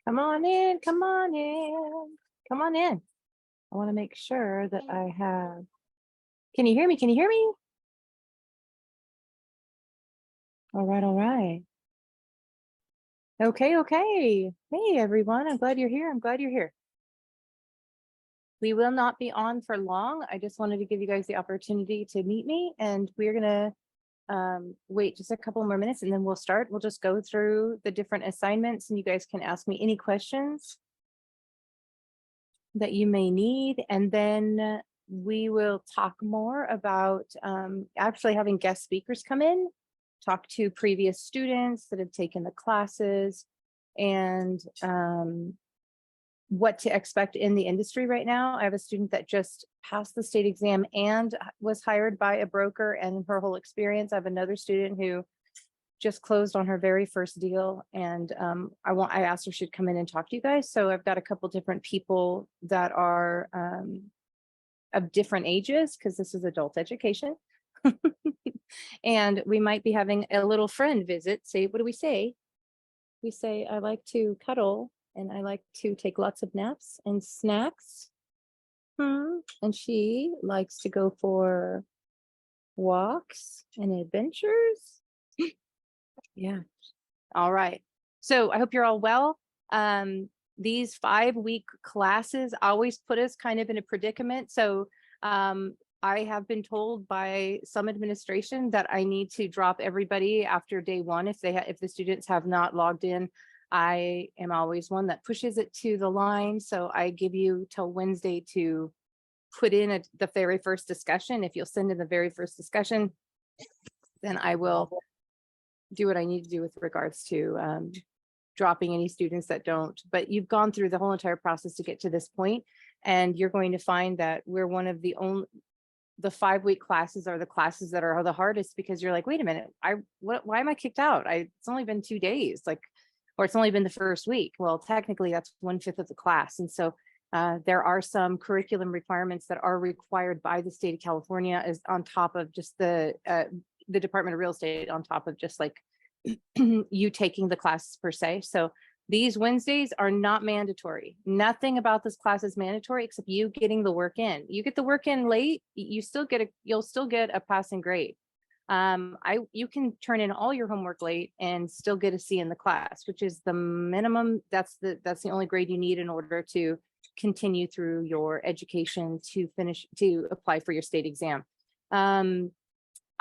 Come on in, come on in, come on in. I want to make sure that I have, can you hear me? Can you hear me? All right, all right. Okay, okay. Hey, everyone, I'm glad you're here. I'm glad you're here. We will not be on for long. I just wanted to give you guys the opportunity to meet me, and we're gonna wait just a couple more minutes and then we'll start. We'll just go through the different assignments and you guys can ask me any questions that you may need. And then we will talk more about actually having guest speakers come in, talk to previous students that have taken the classes, and what to expect in the industry right now. I have a student that just passed the state exam and was hired by a broker, and her whole experience. I have another student who just closed on her very first deal, and I asked her if she'd come in and talk to you guys. So I've got a couple different people that are of different ages, because this is adult education. And we might be having a little friend visit. Say, what do we say? We say, I like to cuddle and I like to take lots of naps and snacks. And she likes to go for walks and adventures. Yeah. All right. So I hope you're all well. These 5-week classes always put us kind of in a predicament. So I have been told by some administration that I need to drop everybody after day one if the students have not logged in. I am always one that pushes it to the line. So I give you till Wednesday to put in the very first discussion. If you'll send in the very first discussion, then I will do what I need to do with regards to dropping any students that don't. But you've gone through the whole entire process to get to this point, and you're going to find that we're one of the 5-week classes are the classes that are the hardest, because you're like, wait a minute, why am I kicked out? It's only been 2 days, or it's only been the first week. Well, technically that's 1/5 of the class. And so there are some curriculum requirements that are required by the state of California, as on top of just the Department of Real Estate, on top of just like you taking the classes per se. So these Wednesdays are not mandatory. Nothing about this class is mandatory except you getting the work in. You get the work in late, you'll still get a passing grade. You can turn in all your homework late and still get a C in the class, which is the minimum. That's the only grade you need in order to continue through your education to apply for your state exam.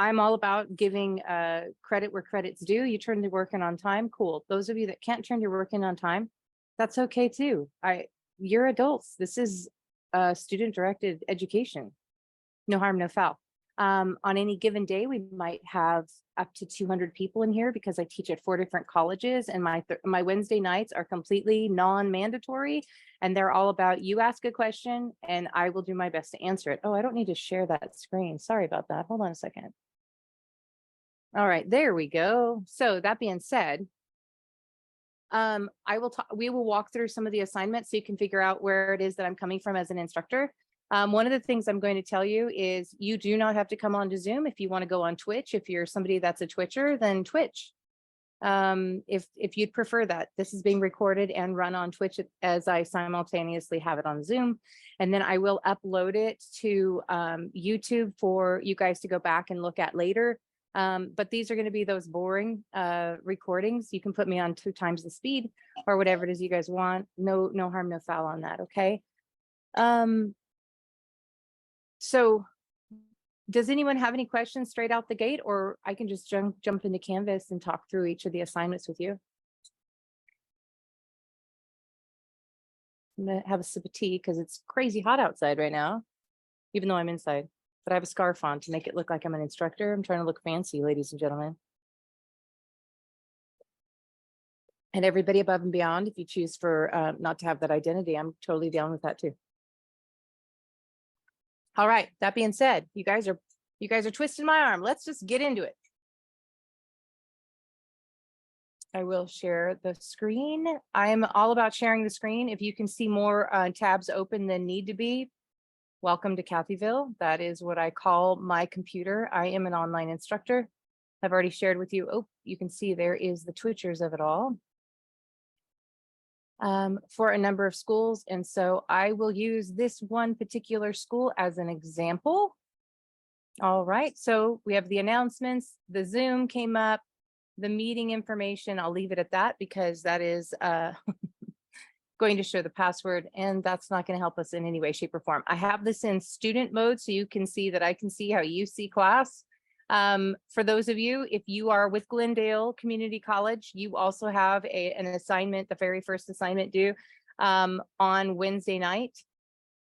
I'm all about giving credit where credit's due. You turn your work in on time, cool. Those of you that can't turn your work in on time, that's okay too. You're adults. This is student-directed education. No harm, no foul. On any given day, we might have up to 200 people in here, because I teach at 4 different colleges, and my Wednesday nights are completely non-mandatory, and they're all about you ask a question and I will do my best to answer it. Oh, I don't need to share that screen. Sorry about that. Hold on a second. All right, there we go. So that being said, we will walk through some of the assignments so you can figure out where it is that I'm coming from as an instructor. One of the things I'm going to tell you is you do not have to come on to Zoom if you want to go on Twitch. If you're somebody that's a Twitcher, then Twitch. If you'd prefer that. This is being recorded and run on Twitch as I simultaneously have it on Zoom. And then I will upload it to YouTube for you guys to go back and look at later. But these are going to be those boring recordings. You can put me on 2 times the speed or whatever it is you guys want. No harm, no foul on that. Okay. So does anyone have any questions straight out the gate, or I can just jump into Canvas and talk through each of the assignments with you? I'm gonna have a sip of tea because it's crazy hot outside right now, even though I'm inside. But I have a scarf on to make it look like I'm an instructor. I'm trying to look fancy, ladies and gentlemen. And everybody above and beyond, if you choose for not to have that identity, I'm totally down with that too. All right, that being said, you guys are twisting my arm. Let's just get into it. I will share the screen. I'm all about sharing the screen. If you can see more tabs open than need to be, welcome to Kathyville. That is what I call my computer. I am an online instructor. I've already shared with you. Oh, you can see there is the Twitchers of it all. for a number of schools. And so I will use this one particular school as an example. All right, so we have the announcements, the Zoom came up, the meeting information. I'll leave it at that because that is going to show the password, and that's not going to help us in any way, shape, or form. I have this in student mode so you can see that I can see how you see class. For those of you, if you are with Glendale Community College, you also have an assignment, the very first assignment due on Wednesday night.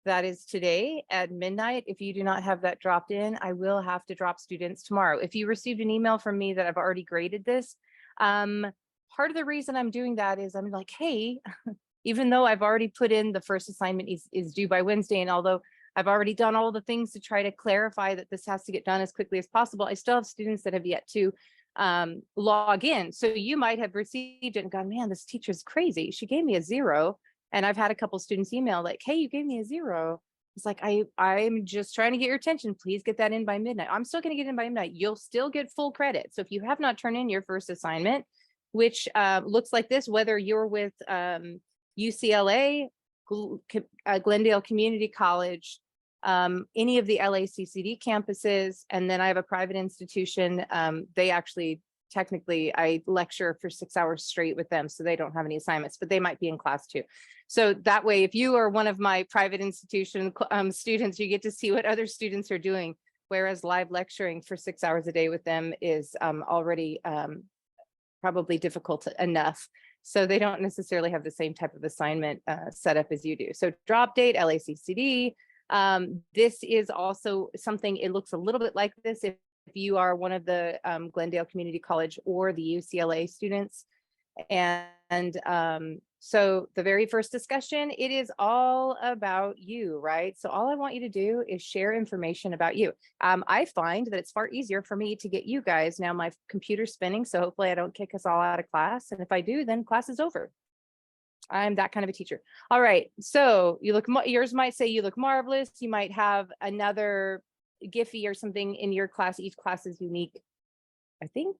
That is today at midnight. If you do not have that dropped in, I will have to drop students tomorrow. If you received an email from me that I've already graded this, part of the reason I'm doing that is I'm like, hey, even though I've already put in the first assignment is due by Wednesday, and although I've already done all the things to try to clarify that this has to get done as quickly as possible, I still have students that have yet to log in. So you might have received it and gone, man, this teacher's crazy. She gave me a 0. And I've had a couple students email like, hey, you gave me a 0. It's like, I'm just trying to get your attention. Please get that in by midnight. I'm still going to get in by midnight. You'll still get full credit. So if you have not turned in your first assignment, which looks like this, whether you're with UCLA, Glendale Community College, any of the LACCD campuses, and then I have a private institution. They actually, technically, I lecture for 6 hours straight with them, so they don't have any assignments, but they might be in class too. So that way, if you are one of my private institution students, you get to see what other students are doing, whereas live lecturing for 6 hours a day with them is already probably difficult enough. So they don't necessarily have the same type of assignment set up as you do. So drop date, LACCD. This is also something, it looks a little bit like this if you are one of the Glendale Community College or the UCLA students. And so the very first discussion, it is all about you, right? So all I want you to do is share information about you. I find that it's far easier for me to get you guys. Now my computer's spinning, so hopefully I don't kick us all out of class. And if I do, then class is over. I'm that kind of a teacher. All right, so you look, yours might say you look marvelous. You might have another Giphy or something in your class. Each class is unique, I think.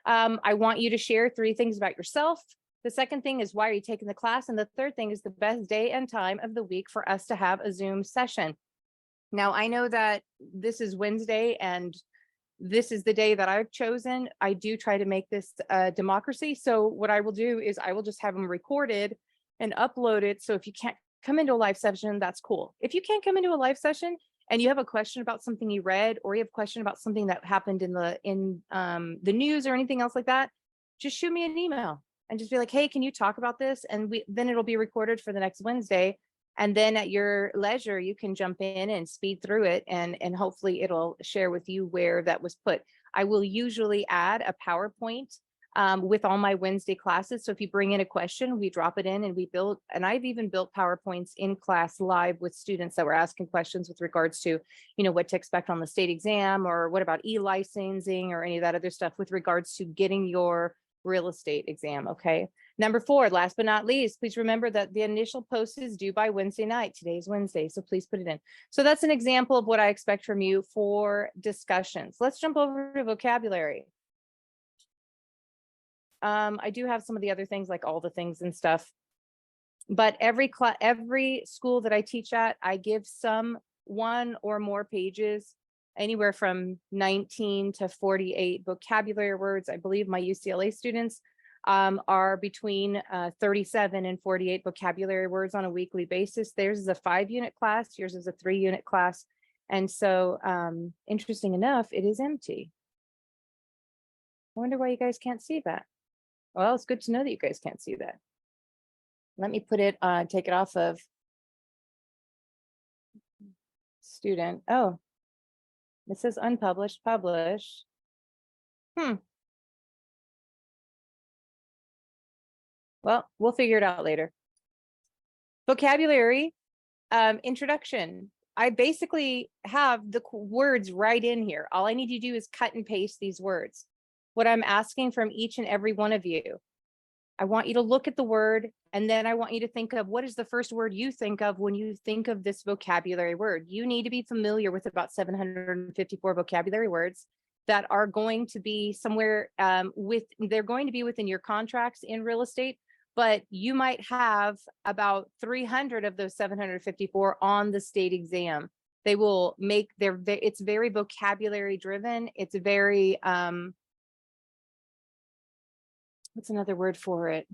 I want you to share 3 things about yourself. The second thing is why are you taking the class? And the third thing is the best day and time of the week for us to have a Zoom session. Now, I know that this is Wednesday and this is the day that I've chosen. I do try to make this a democracy. So what I will do is I will just have them recorded and upload it. So if you can't come into a live session, that's cool. If you can't come into a live session and you have a question about something you read, or you have a question about something that happened in the news or anything else like that, just shoot me an email and just be like, hey, can you talk about this? And then it'll be recorded for the next Wednesday. And then at your leisure, you can jump in and speed through it, and hopefully it'll share with you where that was put. I will usually add a PowerPoint with all my Wednesday classes. So if you bring in a question, we drop it in and we build, and I've even built PowerPoints in class live with students that were asking questions with regards to, you know, what to expect on the state exam, or what about eLicensing or any of that other stuff with regards to getting your real estate exam. Okay. Number 4, last but not least, please remember that the initial post is due by Wednesday night. Today's Wednesday, so please put it in. So that's an example of what I expect from you for discussions. Let's jump over to vocabulary. I do have some of the other things, like all the things and stuff, but every school that I teach at, I give some 1 or more pages, anywhere from 19 to 48 vocabulary words. I believe my UCLA students are between 37 and 48 vocabulary words on a weekly basis. Theirs is a 5-unit class, yours is a 3-unit class. And so interesting enough, it is empty. I wonder why you guys can't see that. Well, it's good to know that you guys can't see that. Let me put it, take it off of student. Oh, it says unpublished, publish. Well, we'll figure it out later. Vocabulary, introduction. I basically have the words right in here. All I need to do is cut and paste these words. What I'm asking from each and every one of you, I want you to look at the word, and then I want you to think of what is the first word you think of when you think of this vocabulary word. You need to be familiar with about 754 vocabulary words that are going to be somewhere they're going to be within your contracts in real estate, but you might have about 300 of those 754 on the state exam. They will make it's very vocabulary driven. It's very, what's another word for it?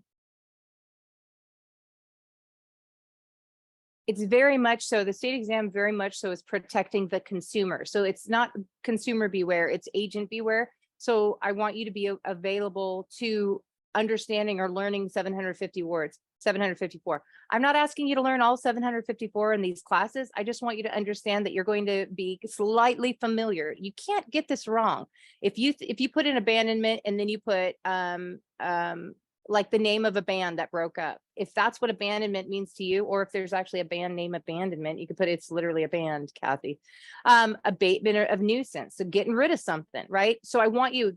It's very much so, the state exam very much so is protecting the consumer. So it's not consumer beware, it's agent beware. So I want you to be available to understanding or learning 750 words, 754. I'm not asking you to learn all 754 in these classes. I just want you to understand that you're going to be slightly familiar. You can't get this wrong. If you put in abandonment and then you put like the name of a band that broke up, if that's what abandonment means to you, or if there's actually a band name abandonment, you could put it's literally a band, Kathy. Abatement of nuisance, so getting rid of something, right? So I want you,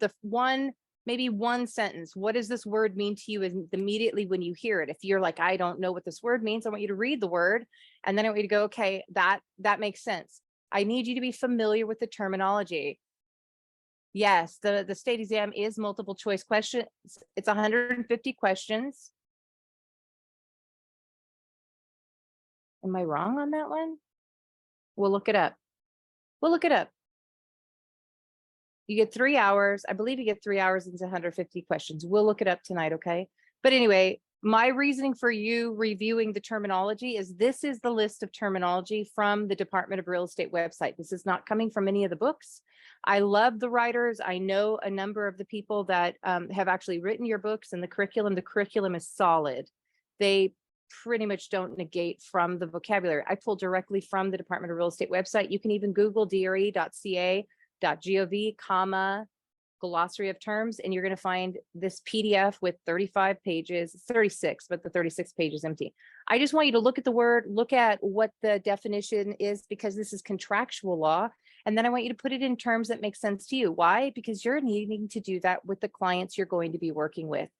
maybe one sentence, what does this word mean to you immediately when you hear it? If you're like, I don't know what this word means, I want you to read the word, and then I want you to go, okay, that makes sense. I need you to be familiar with the terminology. Yes, the state exam is multiple choice questions. It's 150 questions. Am I wrong on that one? We'll look it up. We'll look it up. You get 3 hours. I believe you get 3 hours into 150 questions. We'll look it up tonight, okay? But anyway, my reasoning for you reviewing the terminology is this is the list of terminology from the Department of Real Estate website. This is not coming from any of the books. I love the writers. I know a number of the people that have actually written your books, and the curriculum is solid. They pretty much don't negate from the vocabulary. I pulled directly from the Department of Real Estate website. You can even Google DRE.ca.gov, glossary of terms, and you're going to find this PDF with 35 pages. It's 36, but the 36 page is empty. I just want you to look at the word, look at what the definition is, because this is contractual law. And then I want you to put it in terms that make sense to you. Why? Because you're needing to do that with the clients you're going to be working with.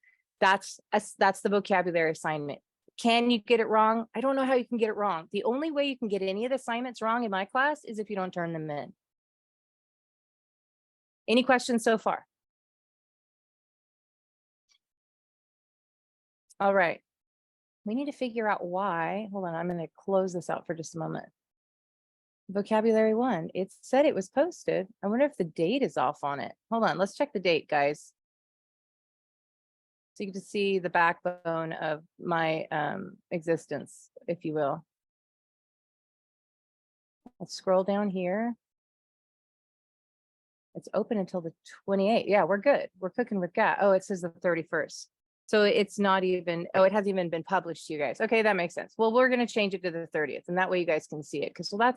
That's the vocabulary assignment. Can you get it wrong? I don't know how you can get it wrong. The only way you can get any of the assignments wrong in my class is if you don't turn them in. Any questions so far? All right. We need to figure out why. Hold on, I'm going to close this out for just a moment. Vocabulary 1, it said it was posted. I wonder if the date is off on it. Hold on, let's check the date, guys. So you can see the backbone of my existence, if you will. Let's scroll down here. It's open until the 28th. Yeah, we're good. We're cooking with gas. Oh, it says the 31st. So it's not even, oh, it hasn't even been published to you guys. Okay, that makes sense. Well, we're going to change it to the 30th, and that way you guys can see it. Because, well,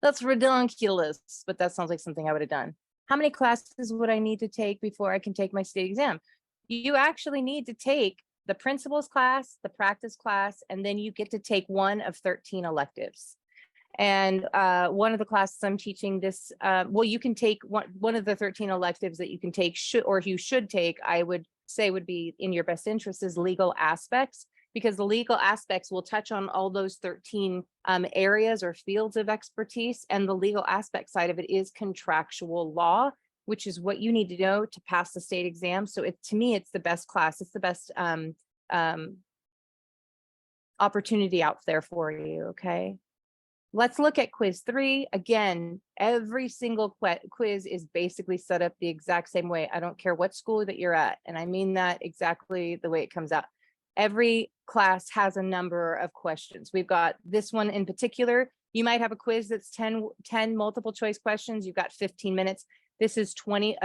that's ridiculous, but that sounds like something I would have done. How many classes would I need to take before I can take my state exam? You actually need to take the principles class, the practice class, and then you get to take one of 13 electives. And one of the classes I'm teaching this, well, you can take one of the 13 electives that you can take, you should take, I would say would be in your best interest, is legal aspects, because the legal aspects will touch on all those 13 areas or fields of expertise. And the legal aspect side of it is contractual law, which is what you need to know to pass the state exam. So to me, it's the best class. It's the best opportunity out there for you, okay? Let's look at quiz 3. Again, every single quiz is basically set up the exact same way. I don't care what school that you're at. And I mean that exactly the way it comes out. Every class has a number of questions. We've got this one in particular. You might have a quiz that's 10 multiple choice questions. You've got 15 minutes. This is 20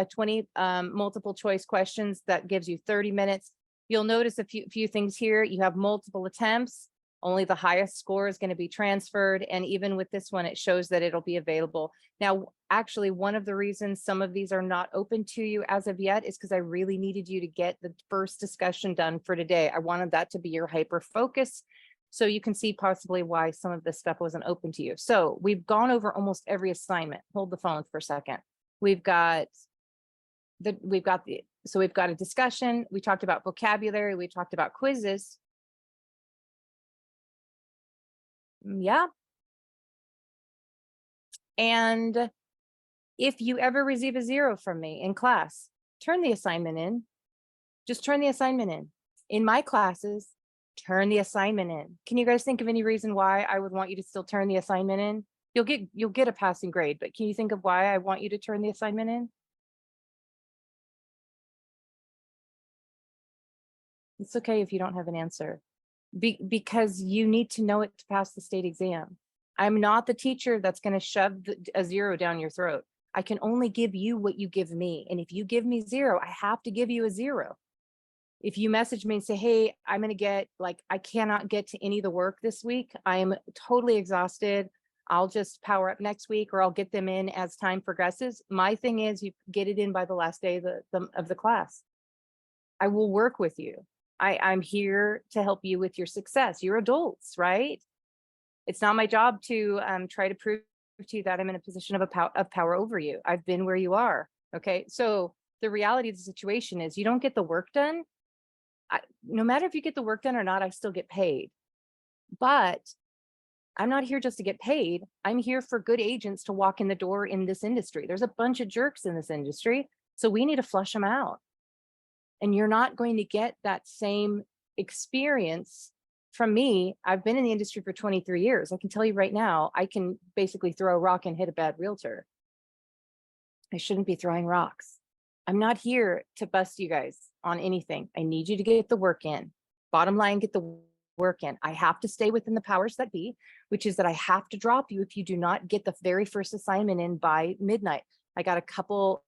multiple choice questions. That gives you 30 minutes. You'll notice a few things here. You have multiple attempts. Only the highest score is going to be transferred. And even with this one, it shows that it'll be available. Now, actually, one of the reasons some of these are not open to you as of yet is because I really needed you to get the first discussion done for today. I wanted that to be your hyper focus, so you can see possibly why some of this stuff wasn't open to you. So we've gone over almost every assignment. Hold the phone for a second. We've got a discussion. We talked about vocabulary. We talked about quizzes. Yeah. And if you ever receive a 0 from me in class, turn the assignment in. Just turn the assignment in. In my classes, turn the assignment in. Can you guys think of any reason why I would want you to still turn the assignment in? You'll get a passing grade, but can you think of why I want you to turn the assignment in? It's okay if you don't have an answer. Because you need to know it to pass the state exam. I'm not the teacher that's going to shove a 0 down your throat. I can only give you what you give me. And if you give me 0, I have to give you a 0. If you message me and say, hey, I'm going to get, like, I cannot get to any of the work this week, I'm totally exhausted, I'll just power up next week, or I'll get them in as time progresses. My thing is, you get it in by the last day of the class. I will work with you. I'm here to help you with your success. You're adults, right? It's not my job to try to prove to you that I'm in a position of power over you. I've been where you are. Okay. So the reality of the situation is, you don't get the work done. No matter if you get the work done or not, I still get paid. But I'm not here just to get paid. I'm here for good agents to walk in the door in this industry. There's a bunch of jerks in this industry, so we need to flush them out. And you're not going to get that same experience from me. I've been in the industry for 23 years. I can tell you right now, I can basically throw a rock and hit a bad realtor. I shouldn't be throwing rocks. I'm not here to bust you guys on anything. I need you to get the work in. Bottom line, get the work in. I have to stay within the powers that be, which is that I have to drop you if you do not get the very first assignment in by midnight. I got a couple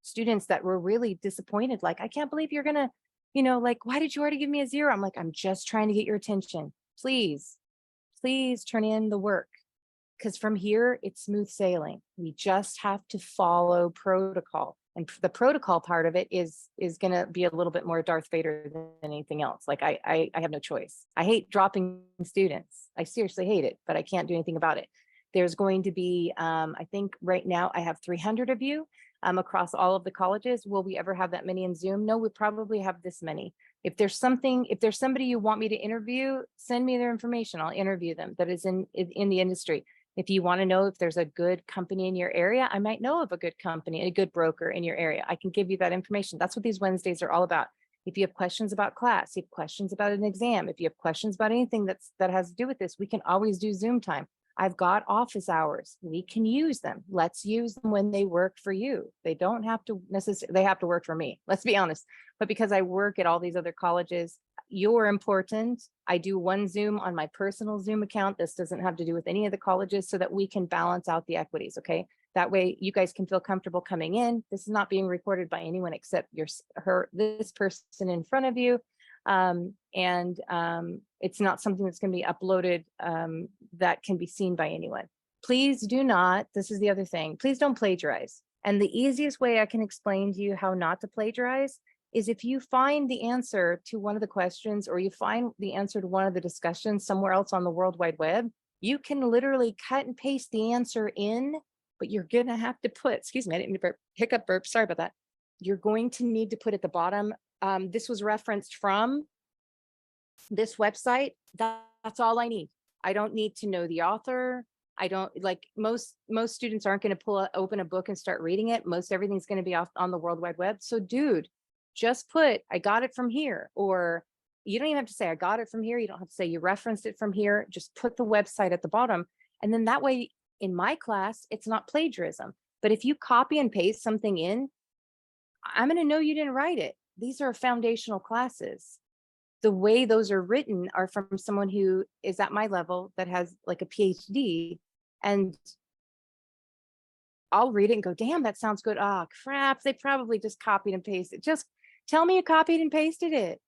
students that were really disappointed. Like, I can't believe you're gonna, like, why did you already give me a 0? I'm like, I'm just trying to get your attention. Please turn in the work. Because from here, it's smooth sailing. We just have to follow protocol. And the protocol part of it is going to be a little bit more Darth Vader than anything else. Like, I have no choice. I hate dropping students. I seriously hate it, but I can't do anything about it. There's going to be, I think right now I have 300 of you across all of the colleges. Will we ever have that many in Zoom? No, we probably have this many. If there's somebody you want me to interview, send me their information. I'll interview them that is in the industry. If you want to know if there's a good company in your area, I might know of a good company, a good broker in your area. I can give you that information. That's what these Wednesdays are all about. If you have questions about class, you have questions about an exam, if you have questions about anything that has to do with this, we can always do Zoom time. I've got office hours. We can use them. Let's use them when they work for you. They don't have to necessarily, they have to work for me. Let's be honest. But because I work at all these other colleges, you're important. I do one Zoom on my personal Zoom account. This doesn't have to do with any of the colleges, so that we can balance out the equities. Okay. That way you guys can feel comfortable coming in. This is not being recorded by anyone except this person in front of you. It's not something that's going to be uploaded that can be seen by anyone. Please do not, this is the other thing, please don't plagiarize. And the easiest way I can explain to you how not to plagiarize is if you find the answer to one of the questions, or you find the answer to one of the discussions somewhere else on the World Wide Web, you can literally cut and paste the answer in, but you're going to have to put, excuse me, I didn't mean to burp, hiccup burp, sorry about that. You're going to need to put at the bottom, this was referenced from this website. That's all I need. I don't need to know the author. I don't, like, most students aren't going to open a book and start reading it. Most everything's going to be off on the World Wide Web. So dude, just put, I got it from here. Or you don't even have to say I got it from here. You don't have to say you referenced it from here. Just put the website at the bottom. And then that way in my class, it's not plagiarism. But if you copy and paste something in, I'm going to know you didn't write it. These are foundational classes. The way those are written are from someone who is at my level that has like a PhD, and I'll read it and go, damn, that sounds good. Oh crap, they probably just copied and pasted. Just tell me you copied and pasted it.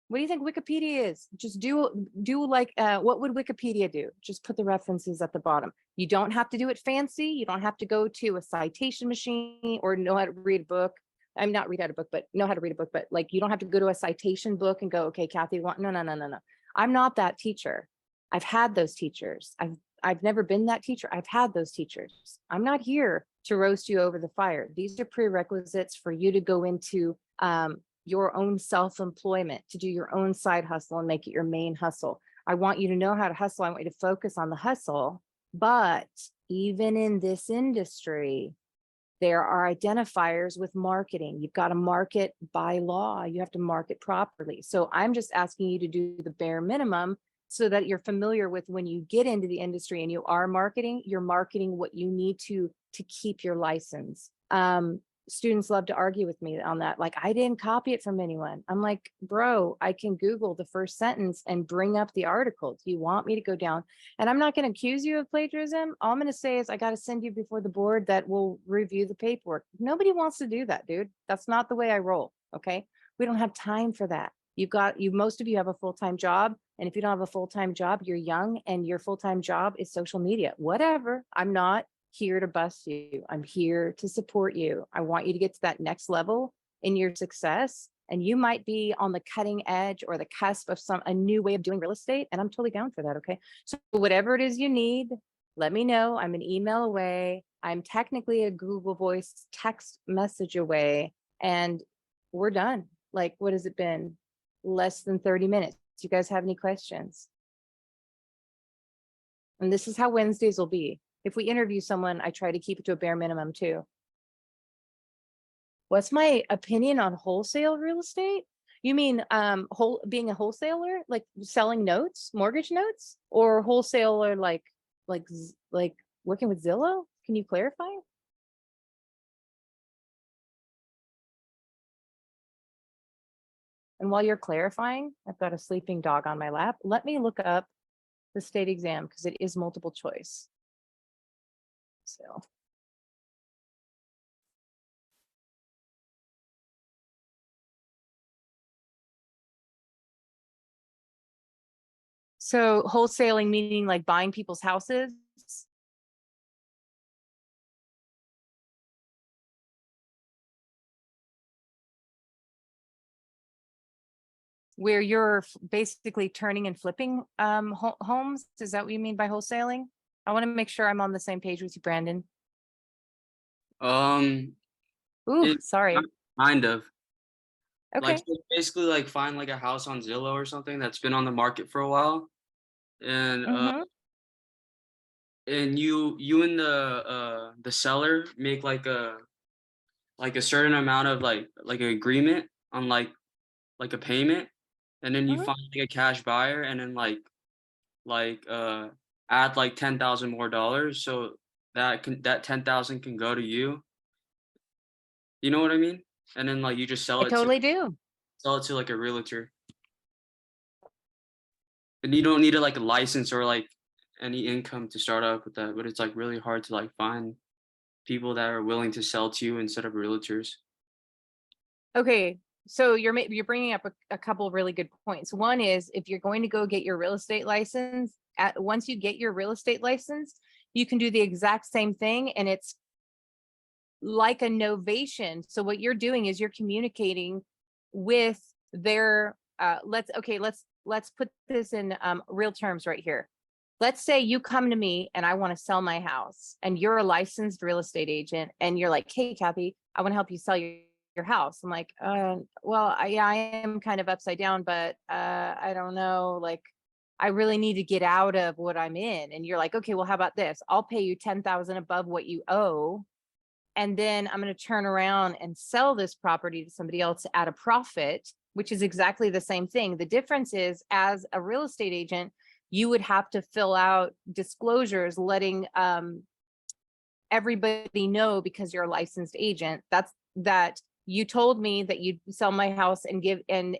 What do you think Wikipedia is? Just do like, what would Wikipedia do? Just put the references at the bottom. You don't have to do it fancy. You don't have to go to a citation machine or know how to read a book. I'm not read out a book, but know how to read a book, but like, you don't have to go to a citation book and go, okay, Kathy, no. I'm not that teacher. I've had those teachers. I've never been that teacher. I've had those teachers. I'm not here to roast you over the fire. These are prerequisites for you to go into your own self-employment, to do your own side hustle and make it your main hustle. I want you to know how to hustle. I want you to focus on the hustle. But even in this industry, There are identifiers with marketing. You've got to market by law. You have to market properly. So I'm just asking you to do the bare minimum so that you're familiar with when you get into the industry and you are marketing, you're marketing what you need to keep your license. Students love to argue with me on that. Like, I didn't copy it from anyone. I'm like, bro, I can Google the first sentence and bring up the article. Do you want me to go down? And I'm not going to accuse you of plagiarism. All I'm going to say is I got to send you before the board that will review the paperwork. Nobody wants to do that, dude. That's not the way I roll. Okay. We don't have time for that. Most of you have a full-time job. And if you don't have a full-time job, you're young and your full-time job is social media, whatever. I'm not here to bust you. I'm here to support you. I want you to get to that next level in your success. And you might be on the cutting edge or the cusp of a new way of doing real estate. And I'm totally down for that. Okay. So whatever it is you need, let me know. I'm an email away. I'm technically a Google Voice text message away, and we're done. Like, what has it been? Less than 30 minutes. Do you guys have any questions? And this is how Wednesdays will be. If we interview someone, I try to keep it to a bare minimum too. What's my opinion on wholesale real estate? You mean being a wholesaler, like selling notes, mortgage notes, or wholesaler like working with Zillow? Can you clarify? And while you're clarifying, I've got a sleeping dog on my lap. Let me look up the state exam because it is multiple choice. So wholesaling meaning like buying people's houses? Where you're basically turning and flipping homes? Is that what you mean by wholesaling? I want to make sure I'm on the same page with you, Brandon. Ooh, sorry. Kind of. Okay. Like, so basically, like, find like a house on Zillow or something that's been on the market for a while, and and you and the seller make like a certain amount of like an agreement on like a payment, and then you find like a cash buyer, and then like add like $10,000 more dollars, so that 10,000 can go to you. You know what I mean? And then like you just I totally do. sell it to like a realtor. And you don't need like a license or like any income to start up with that, but it's like really hard to like find people that are willing to sell to you instead of realtors. Okay, so you're bringing up a couple of really good points. One is if you're going to go get your real estate license, once you get your real estate license, you can do the exact same thing, and it's like a novation. So what you're doing is you're communicating with their let's put this in real terms right here. Let's say you come to me and I want to sell my house, and you're a licensed real estate agent, and you're like, hey, Kathy, I want to help you sell your house. I'm like, well, I am kind of upside down, but I don't know, like, I really need to get out of what I'm in. And you're like, okay, well, how about this? I'll pay you 10,000 above what you owe. And then I'm going to turn around and sell this property to somebody else at a profit, which is exactly the same thing. The difference is, as a real estate agent, you would have to fill out disclosures letting everybody know, because you're a licensed agent, that you told me that you'd sell my house and give and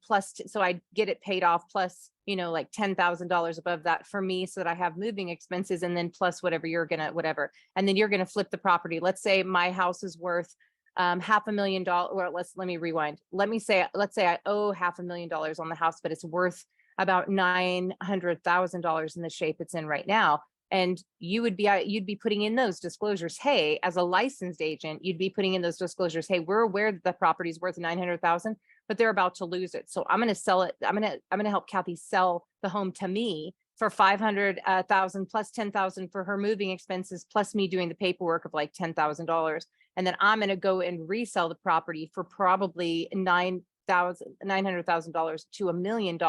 plus, so I get it paid off, plus, like $10,000 above that for me, so that I have moving expenses, and then plus whatever whatever. And then you're going to flip the property. Let's say my house is worth $500,000, or let me rewind. Let's say I owe $500,000 on the house, but it's worth about $900,000 in the shape it's in right now. And you'd be putting in those disclosures. Hey, as a licensed agent, you'd be putting in those disclosures. Hey, we're aware that the property is worth 900,000, but they're about to lose it. So I'm going to sell it. I'm going to help Kathy sell the home to me for 500,000 plus 10,000 for her moving expenses, plus me doing the paperwork of like $10,000. And then I'm going to go and resell the property for probably $900,000 to $1 million,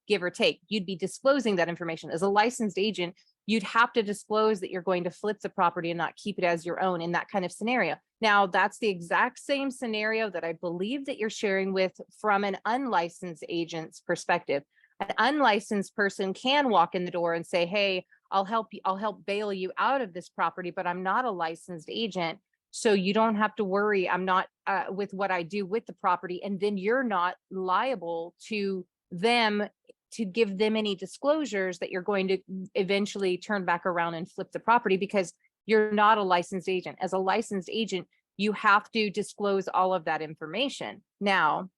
give or take. You'd be disclosing that information as a licensed agent. you'd have to disclose that you're going to flip the property and not keep it as your own in that kind of scenario. Now, that's the exact same scenario that I believe that you're sharing with from an unlicensed agent's perspective. An unlicensed person can walk in the door and say, hey, I'll help you, I'll help bail you out of this property, but I'm not a licensed agent. So you don't have to worry. I'm not with what I do with the property. And then you're not liable to them to give them any disclosures that you're going to eventually turn back around and flip the property, because you're not a licensed agent. As a licensed agent, you have to disclose all of that information. Now,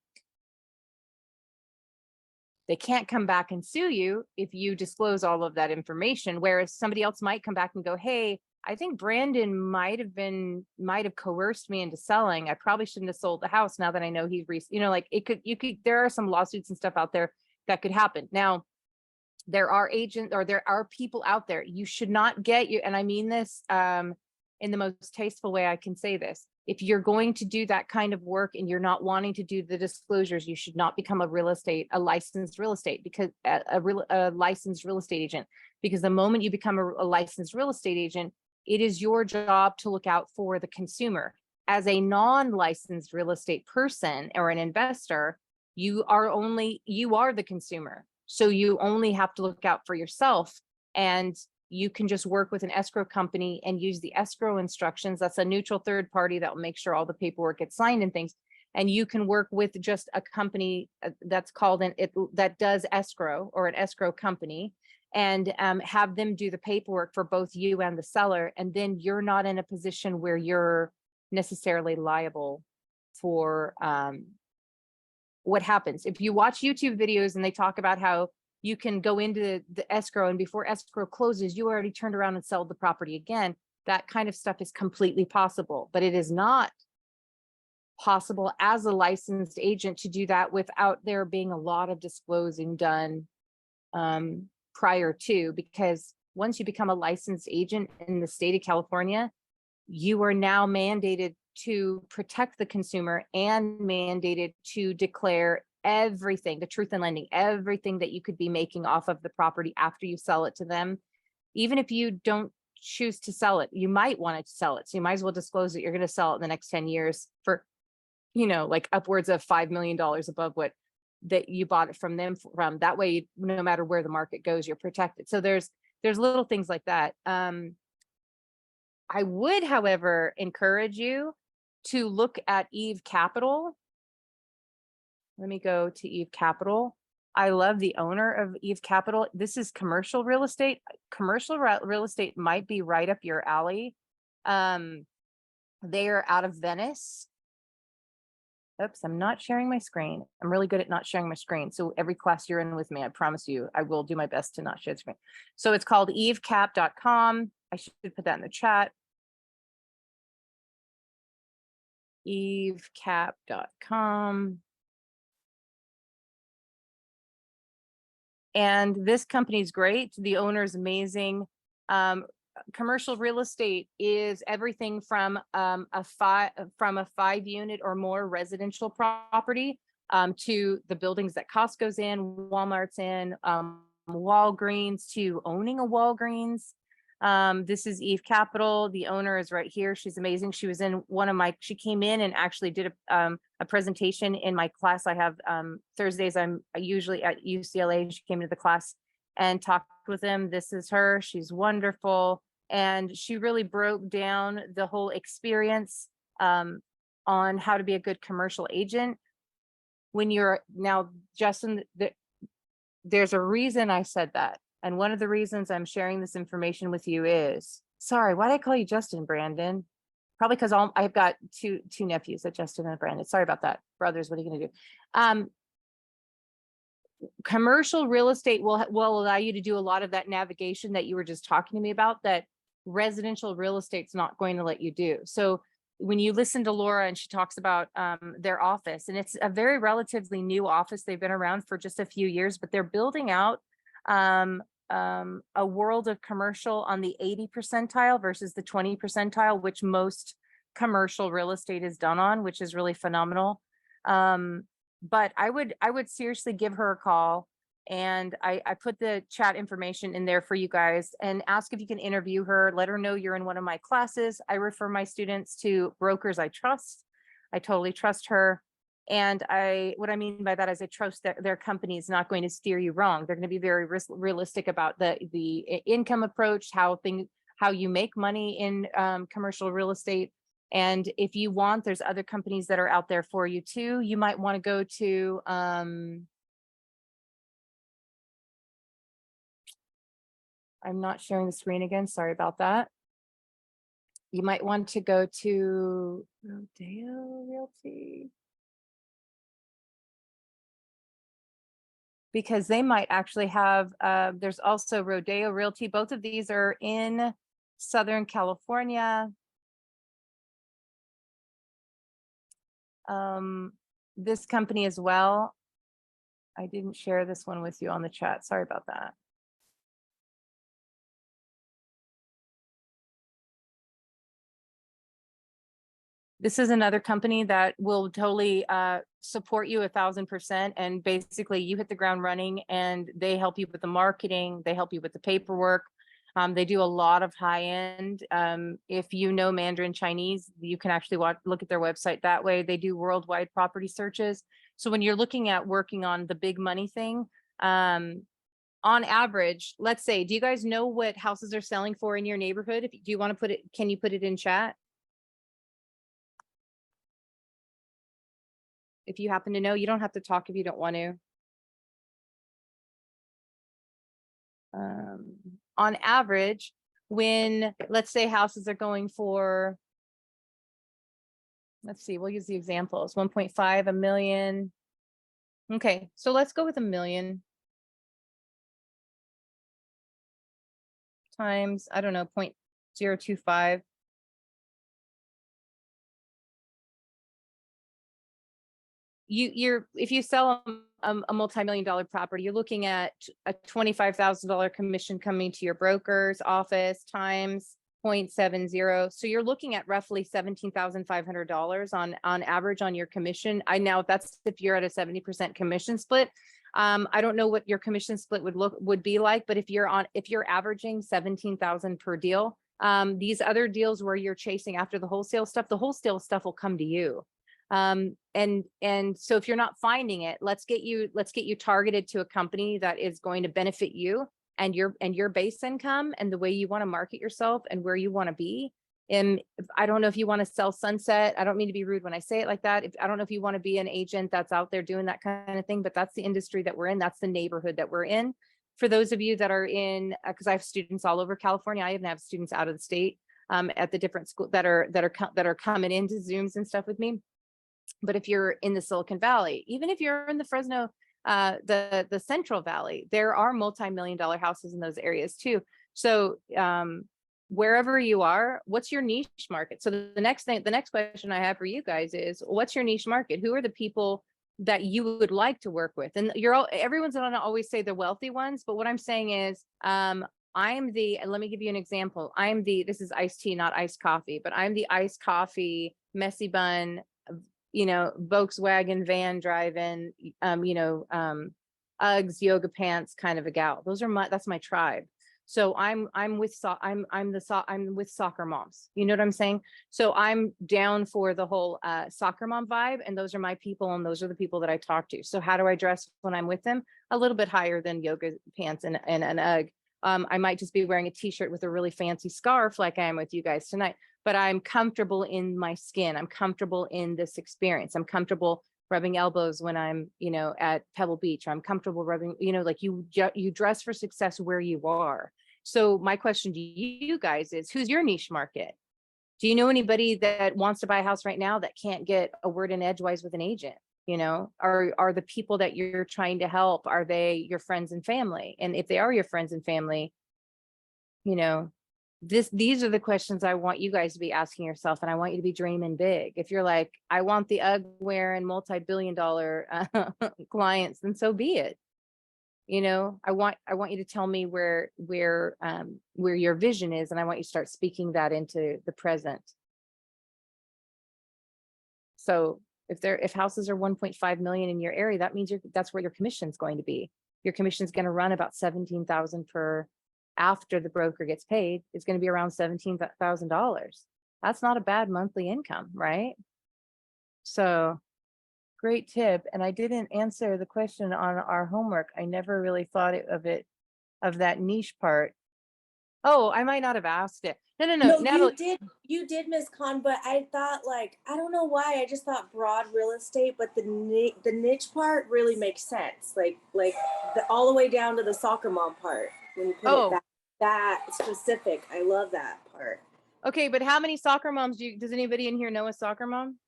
they can't come back and sue you if you disclose all of that information, whereas somebody else might come back and go, hey, I think Brandon might have coerced me into selling. I probably shouldn't have sold the house now that I know he's, like there are some lawsuits and stuff out there that could happen. Now, there are agents, or there are people out there. You should not get you, and I mean this in the most tasteful way I can say this. If you're going to do that kind of work and you're not wanting to do the disclosures, you should not become a licensed real estate, because a licensed real estate agent, because the moment you become a licensed real estate agent, it is your job to look out for the consumer. As a non-licensed real estate person or an investor, you are the consumer. So you only have to look out for yourself, and you can just work with an escrow company and use the escrow instructions. That's a neutral third party that will make sure all the paperwork gets signed and things. And you can work with just a company that's called that does escrow, or an escrow company, and have them do the paperwork for both you and the seller. And then you're not in a position where you're necessarily liable for what happens. If you watch YouTube videos and they talk about how you can go into the escrow, and before escrow closes, you already turned around and sold the property again, that kind of stuff is completely possible. But it is not possible as a licensed agent to do that without there being a lot of disclosing done prior to, because once you become a licensed agent in the state of California, you are now mandated to protect the consumer and mandated to declare everything, the truth in lending, everything that you could be making off of the property after you sell it to them. Even if you don't choose to sell it, you might want to sell it. So you might as well disclose that you're going to sell it in the next 10 years for, like upwards of $5 million above what that you bought it from them from. That way, no matter where the market goes, you're protected. So there's little things like that. I would, however, encourage you to look at Eve Capital. Let me go to Eve Capital. I love the owner of Eve Capital. This is commercial real estate. Commercial real estate might be right up your alley. They are out of Venice. Oops, I'm not sharing my screen. I'm really good at not sharing my screen. So every class you're in with me, I promise you, I will do my best to not share the screen. So it's called evecap.com. I should put that in the chat. evecap.com. And this company is great. The owner is amazing. Commercial real estate is everything from a 5-unit or more residential property to the buildings that Costco's in, Walmart's in, Walgreens, to owning a Walgreens. This is Eve Capital. The owner is right here. She's amazing. She was in she came in and actually did a presentation in my class. I have Thursdays, I'm usually at UCLA. She came to the class and talked with them. This is her. She's wonderful. And she really broke down the whole experience on how to be a good commercial agent. When you're now, Justin, there's a reason I said that. And one of the reasons I'm sharing this information with you is, sorry, why did I call you Justin, Brandon? Probably because I've got two nephews, Justin and Brandon. Sorry about that. Brothers, what are you going to do? Commercial real estate will allow you to do a lot of that navigation that you were just talking to me about, that residential real estate's not going to let you do. So when you listen to Laura and she talks about their office, and it's a very relatively new office, they've been around for just a few years, but they're building out a world of commercial on the 80 percentile versus the 20 percentile, which most commercial real estate is done on, which is really phenomenal. But I would seriously give her a call and I put the chat information in there for you guys, and ask if you can interview her. Let her know you're in one of my classes. I refer my students to brokers I trust. I totally trust her. And what I mean by that is I trust that their company is not going to steer you wrong. They're going to be very realistic about the income approach, how you make money in commercial real estate. And if you want, there's other companies that are out there for you too. You might want to go to, I'm not sharing the screen again. Sorry about that. You might want to go to Rodeo Realty, because they might actually have, there's also Rodeo Realty. Both of these are in Southern California. This company as well. I didn't share this one with you on the chat. Sorry about that. This is another company that will totally support you 1,000%. And basically you hit the ground running, and they help you with the marketing. They help you with the paperwork. They do a lot of high end. If you know Mandarin Chinese, you can actually look at their website that way. They do worldwide property searches. So when you're looking at working on the big money thing, on average, let's say, do you guys know what houses are selling for in your neighborhood? Do you want to put it, can you put it in chat? If you happen to know, you don't have to talk if you don't want to. On average, when, let's say, houses are going for, let's see, we'll use the examples, 1.5, $1 million. Okay, so let's go with $1 million times, I don't know, 0.025. If you sell a multi-million-dollar property, you're looking at a $25,000 commission coming to your broker's office times 0.70. So you're looking at roughly $17,500 on average on your commission. Now that's if you're at a 70% commission split. I don't know what your commission split would be like, but if you're averaging 17,000 per deal, these other deals where you're chasing after the wholesale stuff will come to you. And so if you're not finding it, let's get you targeted to a company that is going to benefit you and your base income and the way you want to market yourself and where you want to be. And I don't know if you want to sell Sunset. I don't mean to be rude when I say it like that. I don't know if you want to be an agent that's out there doing that kind of thing, but that's the industry that we're in. That's the neighborhood that we're in. For those of you that are in, because I have students all over California, I even have students out of the state at the different schools that are coming into Zooms and stuff with me. But if you're in the Silicon Valley, even if you're in the Fresno, the Central Valley, there are multi-million-dollar houses in those areas too. So wherever you are, what's your niche market? So the next question I have for you guys is, what's your niche market? Who are the people that you would like to work with? And everyone's gonna always say the wealthy ones, but what I'm saying is, let me give you an example. This is iced tea, not iced coffee, but I'm the iced coffee, messy bun, Volkswagen van driving, Uggs, yoga pants kind of a gal. That's my tribe. So I'm with soccer moms. You know what I'm saying? So I'm down for the whole soccer mom vibe, and those are my people, and those are the people that I talk to. So how do I dress when I'm with them? A little bit higher than yoga pants and an Ugg. I might just be wearing a t-shirt with a really fancy scarf like I am with you guys tonight, but I'm comfortable in my skin. I'm comfortable in this experience. I'm comfortable rubbing elbows when I'm, at Pebble Beach. I'm comfortable rubbing, like you dress for success where you are. So my question to you guys is, who's your niche market? Do you know anybody that wants to buy a house right now that can't get a word in edgewise with an agent? Are the people that you're trying to help, are they your friends and family? And if they are your friends and family, these are the questions I want you guys to be asking yourself, and I want you to be dreaming big. If you're like, I want the UGG wearing multi-billion-dollar clients, then so be it. I want you to tell me where your vision is, and I want you to start speaking that into the present. So if houses are 1.5 million in your area, that means that's where your commission is going to be. your commission is going to run about 17,000 per, after the broker gets paid, it's going to be around $17,000. That's not a bad monthly income, right? So great tip. And I didn't answer the question on our homework. I never really thought of that niche part. Oh, I might not have asked it. No, No, you did, Miss Khan, but I thought, like, I don't know why, I just thought broad real estate, but the niche part really makes sense. Like all the way down to the soccer mom part, when you put it that specific. I love that part. Okay, but how many soccer moms does anybody in here know a soccer mom?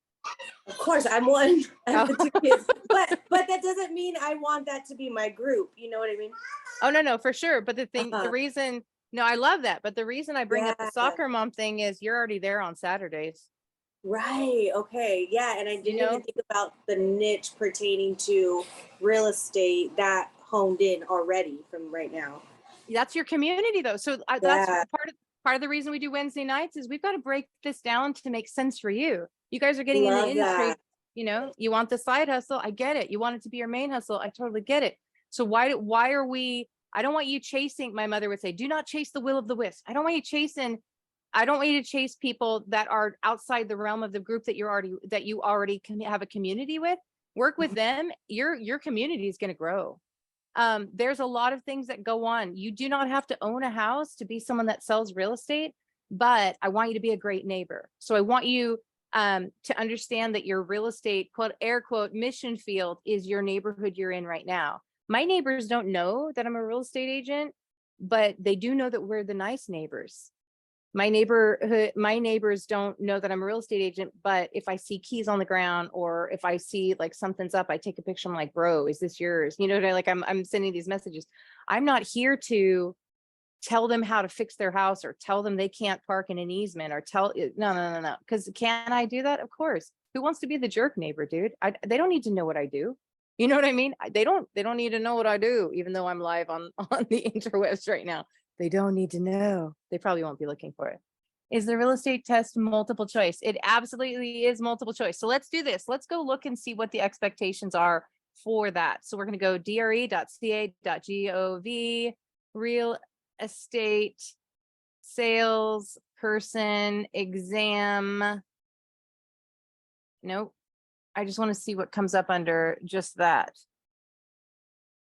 Of course, I'm one. I have the 2 kids, but that doesn't mean I want that to be my group. You know what I mean? Oh, no, for sure. But the reason, no, I love that. But the reason I bring up the soccer mom thing is you're already there on Saturdays. Right. Okay. Yeah. And I didn't even think about the niche pertaining to real estate that honed in already from right now. That's your community though. So that's part of the reason we do Wednesday nights is we've got to break this down to make sense for you. You guys are getting in the industry, you know, you want the side hustle. I get it. You want it to be your main hustle. I totally get it. So why are we, I don't want you chasing, my mother would say, do not chase the will of the wisp. I don't want you to chase people that are outside the realm of the group that you already can have a community with. Work with them. Your community is going to grow. There's a lot of things that go on. You do not have to own a house to be someone that sells real estate, but I want you to be a great neighbor. So I want you to understand that your real estate, quote, air quote, mission field is your neighborhood you're in right now. My neighbors don't know that I'm a real estate agent, but they do know that we're the nice neighbors. My neighbors don't know that I'm a real estate agent, but if I see keys on the ground or if I see like something's up, I take a picture. I'm like, bro, is this yours? You know what I like? I'm sending these messages. I'm not here to tell them how to fix their house or tell them they can't park in an easement or no. Because can I do that? Of course. Who wants to be the jerk neighbor, dude? They don't need to know what I do. You know what I mean? They don't need to know what I do, even though I'm live on the interwebs right now. They don't need to know. They probably won't be looking for it. Is the real estate test multiple choice? It absolutely is multiple choice. So let's do this. Let's go look and see what the expectations are for that. So we're going to go dre.ca.gov, real estate sales person exam. Nope. I just want to see what comes up under just that.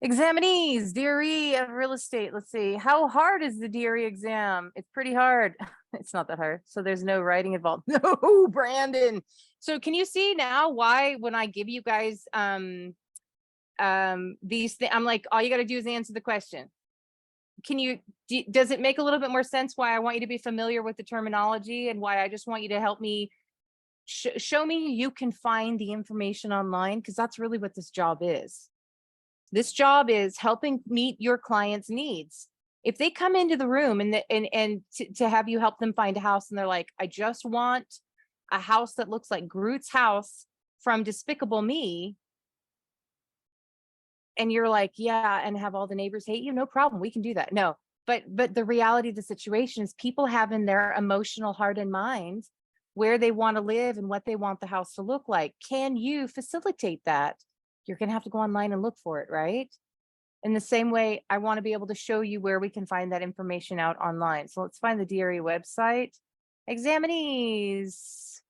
Examinees, DRE of real estate. Let's see. How hard is the DRE exam? It's pretty hard. It's not that hard. So there's no writing involved. No, Brandon. So can you see now why when I give you guys these things, I'm like, all you got to do is answer the question. Does it make a little bit more sense why I want you to be familiar with the terminology and why I just want you to help me show me you can find the information online? Because that's really what this job is. This job is helping meet your clients' needs. If they come into the room and to have you help them find a house and they're like, I just want a house that looks like Groot's house from Despicable Me. And you're like, yeah, and have all the neighbors hate you. No problem. We can do that. No, but the reality of the situation is people have in their emotional heart and mind where they want to live and what they want the house to look like. Can you facilitate that? You're going to have to go online and look for it, right? In the same way, I want to be able to show you where we can find that information out online. So let's find the DRE website. Examinees.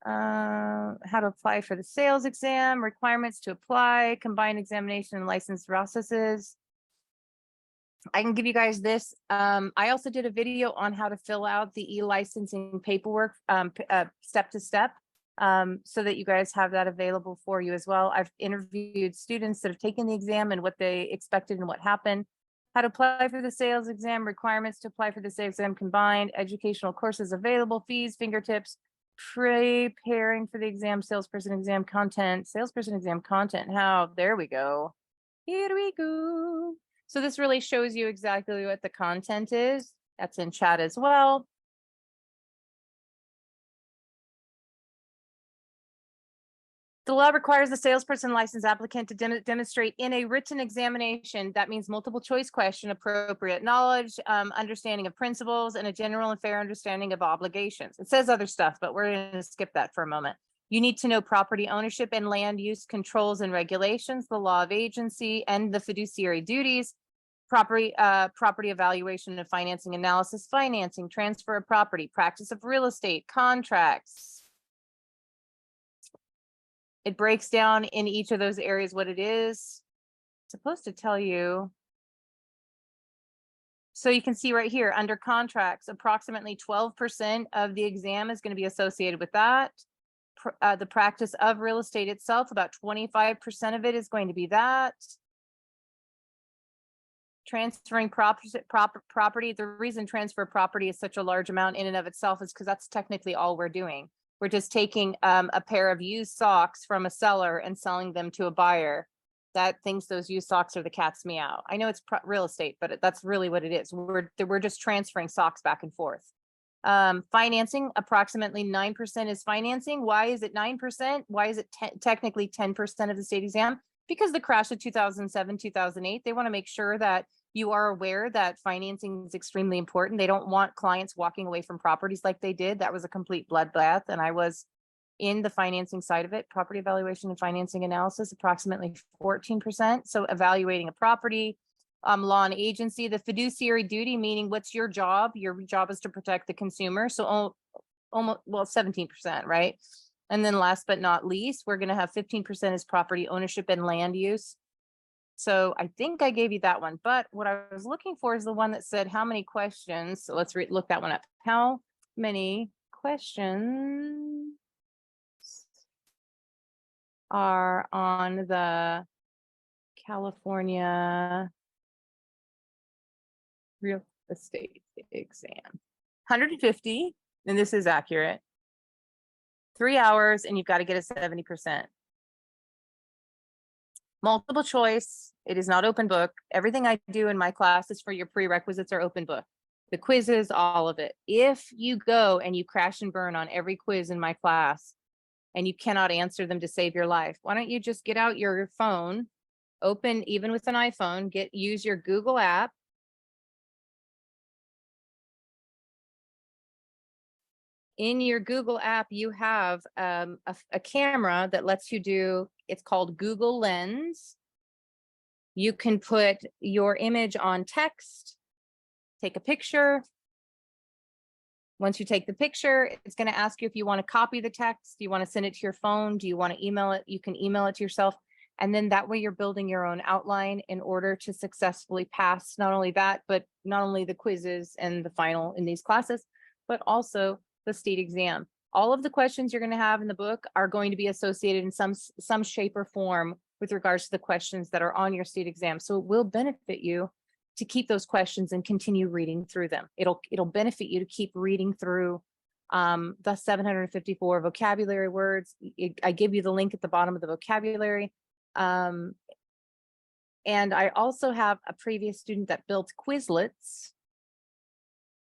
How to apply for the sales exam, requirements to apply, combined examination and license processes. I can give you guys this. I also did a video on how to fill out the eLicensing paperwork step to step. So that you guys have that available for you as well. I've interviewed students that have taken the exam and what they expected and what happened. How to apply for the sales exam, requirements to apply for the sales exam combined, educational courses available, fees, fingertips, preparing for the exam, salesperson exam content, how, there we go. Here we go. So this really shows you exactly what the content is. That's in chat as well. The law requires the salesperson licensed applicant to demonstrate in a written examination, that means multiple choice question, appropriate knowledge, understanding of principles, and a general and fair understanding of obligations. It says other stuff, but we're going to skip that for a moment. You need to know property ownership and land use controls and regulations, the law of agency and the fiduciary duties, property evaluation and financing analysis, financing, transfer of property, practice of real estate, contracts. It breaks down in each of those areas what it is. It's supposed to tell you. So you can see right here under contracts, approximately 12% of the exam is going to be associated with that. The practice of real estate itself, about 25% of it is going to be that. Transferring property. The reason transfer property is such a large amount in and of itself is because that's technically all we're doing. We're just taking a pair of used socks from a seller and selling them to a buyer that thinks those used socks are the cat's meow. I know it's real estate, but that's really what it is. We're just transferring socks back and forth. Financing, approximately 9% is financing. Why is it 9%? Why is it technically 10% of the state exam? Because the crash of 2007, 2008, they want to make sure that you are aware that financing is extremely important. They don't want clients walking away from properties like they did. That was a complete bloodbath. And I was in the financing side of it, property evaluation and financing analysis, approximately 14%. So evaluating a property, law and agency, the fiduciary duty, meaning what's your job? Your job is to protect the consumer. So almost, well, 17%, right? And then last but not least, we're going to have 15% is property ownership and land use. So I think I gave you that one, but what I was looking for is the one that said how many questions. So let's look that one up. How many questions are on the California real estate exam? 150, and this is accurate. 3 hours, and you've got to get a 70%. Multiple choice. It is not open book. Everything I do in my classes for your prerequisites are open book. The quizzes, all of it. If you go and you crash and burn on every quiz in my class and you cannot answer them to save your life, why don't you just get out your phone, open, even with an iPhone, use your Google app. In your Google app, you have a camera that lets you do, it's called Google Lens. You can put your image on text, take a picture. Once you take the picture, it's going to ask you if you want to copy the text. Do you want to send it to your phone? Do you want to email it? You can email it to yourself. And then that way you're building your own outline in order to successfully pass not only that, but not only the quizzes and the final in these classes, but also the state exam. All of the questions you're going to have in the book are going to be associated in some shape or form with regards to the questions that are on your state exam. So it will benefit you to keep those questions and continue reading through them. It'll benefit you to keep reading through the 754 vocabulary words. I give you the link at the bottom of the vocabulary. And I also have a previous student that built Quizlets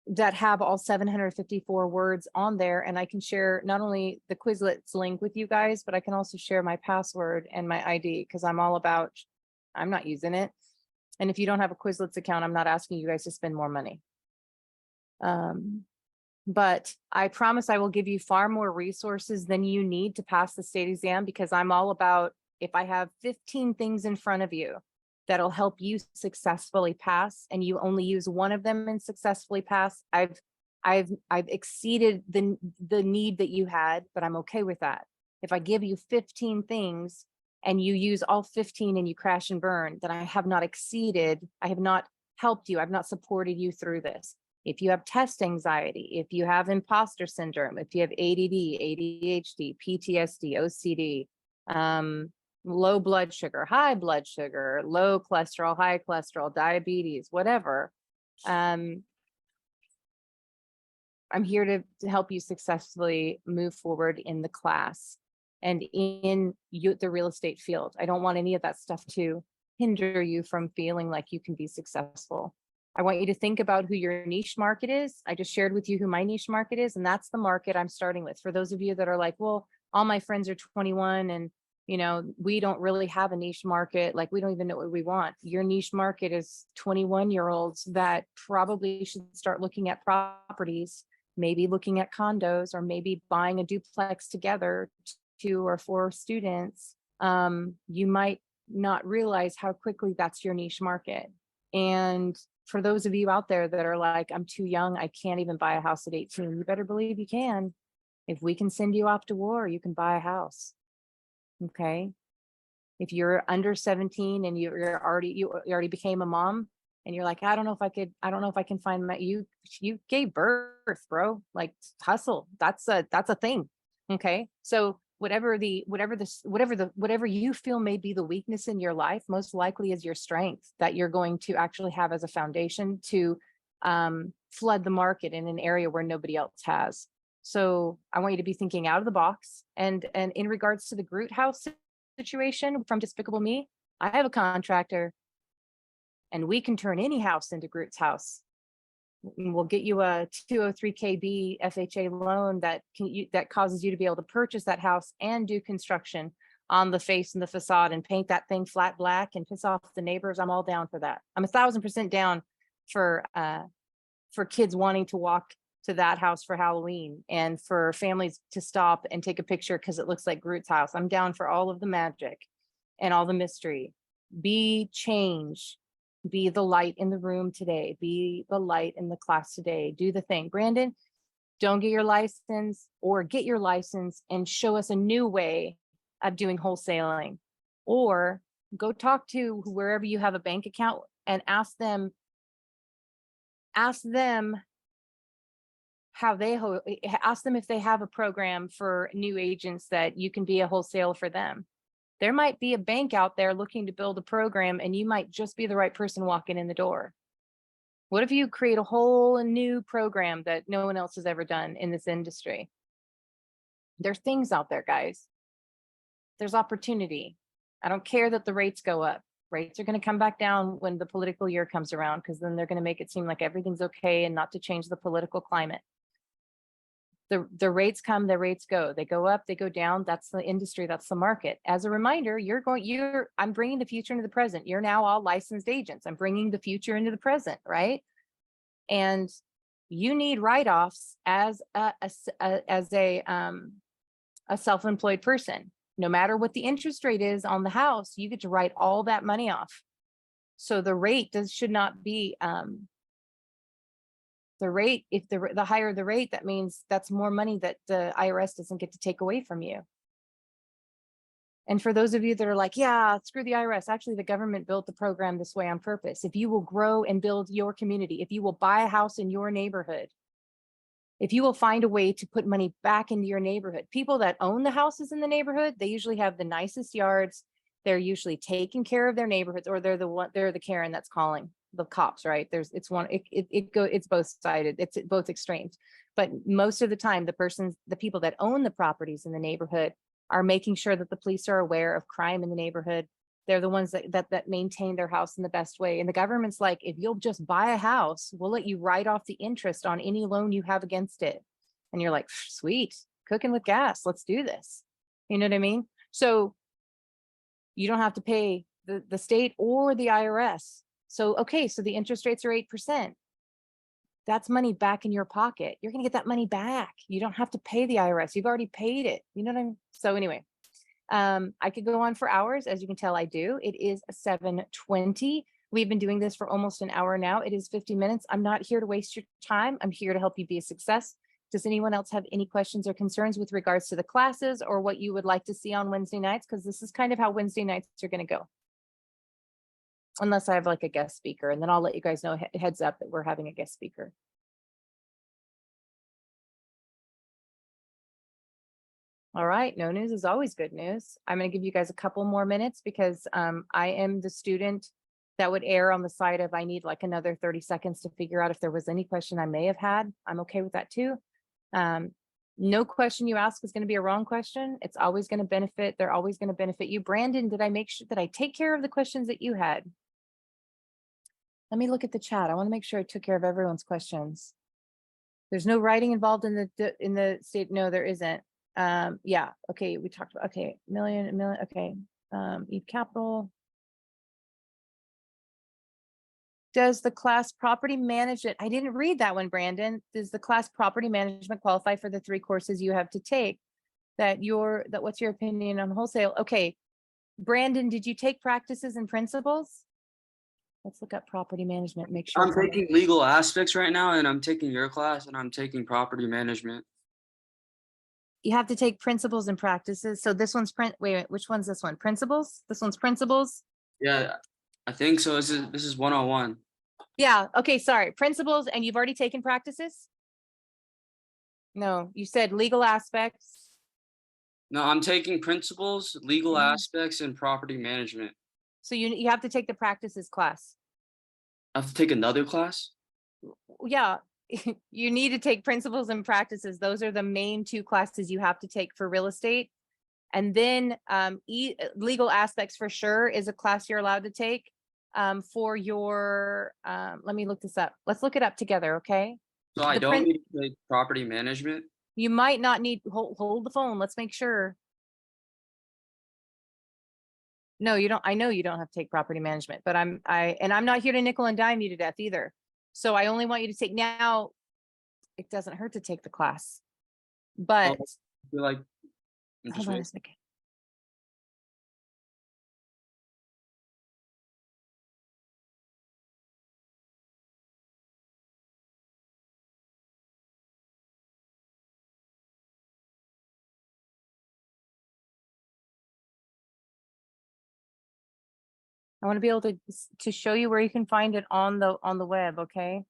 that have all 754 words on there. And I can share not only the Quizlets link with you guys, but I can also share my password and my ID because I'm not using it. And if you don't have a Quizlets account, I'm not asking you guys to spend more money. But I promise I will give you far more resources than you need to pass the state exam, because I'm all about, if I have 15 things in front of you that'll help you successfully pass, and you only use one of them and successfully pass, I've exceeded the need that you had, but I'm okay with that. If I give you 15 things and you use all 15 and you crash and burn, then I have not exceeded, I have not helped you, I've not supported you through this. If you have test anxiety, if you have imposter syndrome, if you have ADD, ADHD, PTSD, OCD, low blood sugar, high blood sugar, low cholesterol, high cholesterol, diabetes, whatever, I'm here to help you successfully move forward in the class and in the real estate field. I don't want any of that stuff to hinder you from feeling like you can be successful. I want you to think about who your niche market is. I just shared with you who my niche market is, and that's the market I'm starting with. For those of you that are like, well, all my friends are 21 and we don't really have a niche market. Like, we don't even know what we want. Your niche market is 21-year-olds that probably should start looking at properties, maybe looking at condos, or maybe buying a duplex together 2 or 4 students, you might not realize how quickly that's your niche market. And for those of you out there that are like, I'm too young, I can't even buy a house at 18, you better believe you can. If we can send you off to war, you can buy a house. Okay. If you're under 17 and you already became a mom and you're like, I don't know if I can find you gave birth, bro. Like, hustle. That's a thing. Okay. So whatever you feel may be the weakness in your life, most likely is your strength that you're going to actually have as a foundation to flood the market in an area where nobody else has. So I want you to be thinking out of the box. And in regards to the Groot house situation from Despicable Me, I have a contractor and we can turn any house into Groot's house. We'll get you a 203 KB FHA loan that causes you to be able to purchase that house and do construction on the face and the facade and paint that thing flat black and piss off the neighbors. I'm all down for that. I'm 1,000% down for kids wanting to walk to that house for Halloween and for families to stop and take a picture because it looks like Groot's house. I'm down for all of the magic and all the mystery. Be change. Be the light in the room today. Be the light in the class today. Do the thing. Brandon, don't get your license, or get your license and show us a new way of doing wholesaling. Or go talk to wherever you have a bank account and ask them how ask them if they have a program for new agents that you can be a wholesaler for them. There might be a bank out there looking to build a program and you might just be the right person walking in the door. What if you create a whole new program that no one else has ever done in this industry? There's things out there, guys. There's opportunity. I don't care that the rates go up. Rates are going to come back down when the political year comes around, because then they're going to make it seem like everything's okay and not to change the political climate. The rates come, the rates go. They go up, they go down. That's the industry, that's the market. As a reminder, I'm bringing the future into the present. You're now all licensed agents. I'm bringing the future into the present, right? And you need write-offs as a self-employed person. No matter what the interest rate is on the house, you get to write all that money off. So the rate should not be the rate. If the higher the rate, that means that's more money that the IRS doesn't get to take away from you. And for those of you that are like, yeah, screw the IRS, actually the government built the program this way on purpose. If you will grow and build your community, if you will buy a house in your neighborhood, if you will find a way to put money back into your neighborhood, people that own the houses in the neighborhood, they usually have the nicest yards. They're usually taking care of their neighborhoods, or they're the Karen that's calling the cops, right? It's both sided. It's both extremes. But most of the time, the people that own the properties in the neighborhood are making sure that the police are aware of crime in the neighborhood. They're the ones that maintain their house in the best way. And the government's like, if you'll just buy a house, we'll let you write off the interest on any loan you have against it. And you're like, sweet, cooking with gas. Let's do this. You know what I mean? So you don't have to pay the state or the IRS. So, okay, so the interest rates are 8%. That's money back in your pocket. You're going to get that money back. You don't have to pay the IRS. You've already paid it. You know what I mean? So anyway, I could go on for hours. As you can tell, I do. It is 7:20. We've been doing this for almost an hour now. It is 50 minutes. I'm not here to waste your time. I'm here to help you be a success. Does anyone else have any questions or concerns with regards to the classes or what you would like to see on Wednesday nights? Because this is kind of how Wednesday nights are going to go. Unless I have like a guest speaker, and then I'll let you guys know heads up that we're having a guest speaker. All right, no news is always good news. I'm going to give you guys a couple more minutes because I am the student that would err on the side of I need like another 30 seconds to figure out if there was any question I may have had. I'm okay with that too. No question you ask is going to be a wrong question. It's always going to benefit. They're always going to benefit you. Brandon, did I make sure that I take care of the questions that you had? Let me look at the chat. I want to make sure I took care of everyone's questions. There's no writing involved in the state. No, there isn't. Yeah. Okay. We talked about, okay. Million. Okay. Eve Capital. Does the class property management, I didn't read that one, Brandon. Does the class property management qualify for the 3 courses you have to take? what's your opinion on wholesale? Okay. Brandon, did you take practices and principles? Let's look up property management, make sure. I'm it's on taking legal aspects right now, and I'm taking your class, and I'm taking property management. You have to take principles and practices. So this one's wait, which one's this one? Principles? This one's principles. Yeah, I think so. This is 101. Yeah. Okay. Sorry. Principles. And you've already taken practices? No, you said legal aspects. No, I'm taking principles, legal Mhm. aspects, and property management. So you have to take the practices class. I have to take another class? Yeah. You need to take principles and practices. Those are the main two classes you have to take for real estate. And then legal aspects for sure is a class you're allowed to take for your, let me look this up. Let's look it up together, okay? So I The don't need to take property management? You might not need, hold the phone. Let's make sure. No, you don't. I know you don't have to take property management, but I'm not here to nickel and dime you to death either. So I only want you to take now. It doesn't hurt to take the class, but I feel like hold on a second. I want to be able to show you where you can find it on the web, okay?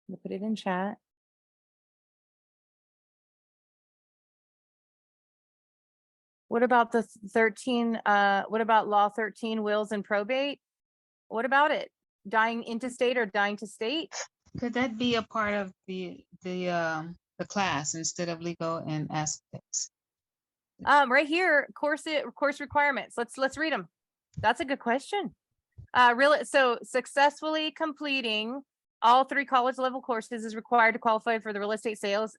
I'm gonna put it in chat. What about the 13, what about law 13, wills and probate? What about it? Dying intestate or dying to state? Could that be a part of the class instead of legal and aspects? Right here, course requirements. Let's read them. That's a good question. So successfully completing all 3 college level courses is required to qualify for the real estate sales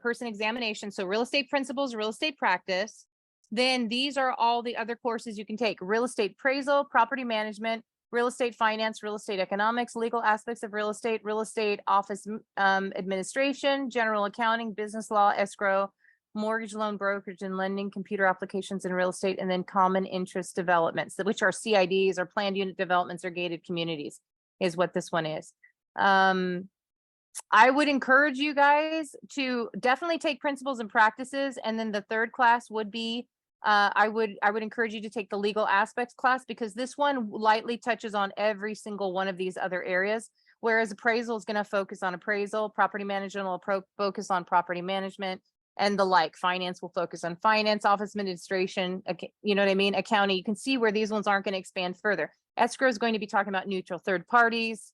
person examination. So real estate principles, real estate practice. Then these are all the other courses you can take: real estate appraisal, property management, real estate finance, real estate economics, legal aspects of real estate office administration, general accounting, business law, escrow, mortgage loan brokerage and lending, computer applications in real estate, and then common interest developments, which are CIDs or planned unit developments or gated communities, is what this one is. I would encourage you guys to definitely take principles and practices. And then the third class would be, I would encourage you to take the legal aspects class, because this one lightly touches on every single one of these other areas. Whereas appraisal is going to focus on appraisal, property management will focus on property management, and the like. Finance will focus on finance, office administration, you know what I mean? Accounting. You can see where these ones aren't going to expand further. Escrow is going to be talking about neutral third parties,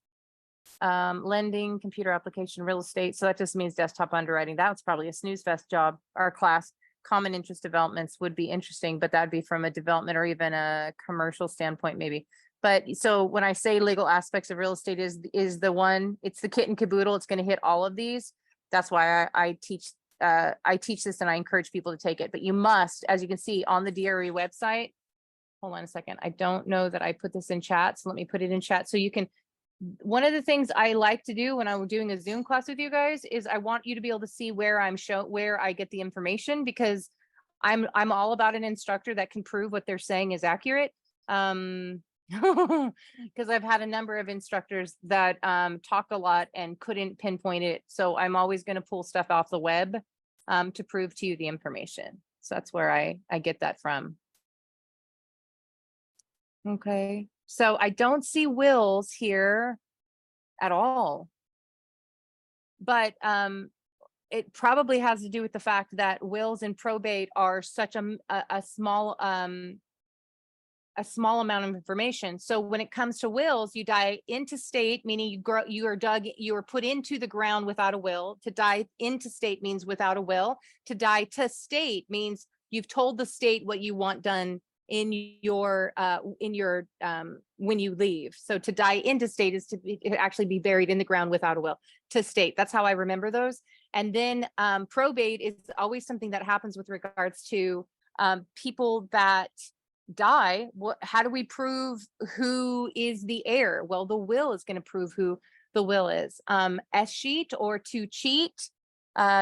lending, computer application, real estate. So that just means desktop underwriting. That's probably a snooze fest job. Our class, common interest developments, would be interesting, but that'd be from a development or even a commercial standpoint, maybe. But so when I say legal aspects of real estate is the one, it's the kit and caboodle. It's going to hit all of these. That's why I teach this, and I encourage people to take it. But you must, as you can see on the DRE website, hold on a second. I don't know that I put this in chat, so let me put it in chat so you can. One of the things I like to do when I'm doing a Zoom class with you guys is I want you to be able to see where where I get the information, because I'm all about an instructor that can prove what they're saying is accurate. Because I've had a number of instructors that talked a lot and couldn't pinpoint it. So I'm always going to pull stuff off the web to prove to you the information. So that's where I get that from. Okay, so I don't see wills here at all. But it probably has to do with the fact that wills and probate are such a small amount of information. So when it comes to wills, you die intestate, meaning you are put into the ground without a will. To die intestate means without a will. To die to state means you've told the state what you want done in your when you leave. So to die intestate is to actually be buried in the ground without a will. To state, that's how I remember those. And then probate is always something that happens with regards to people that die. How do we prove who is the heir? Well, the will is going to prove who the will is. S sheet or to cheat.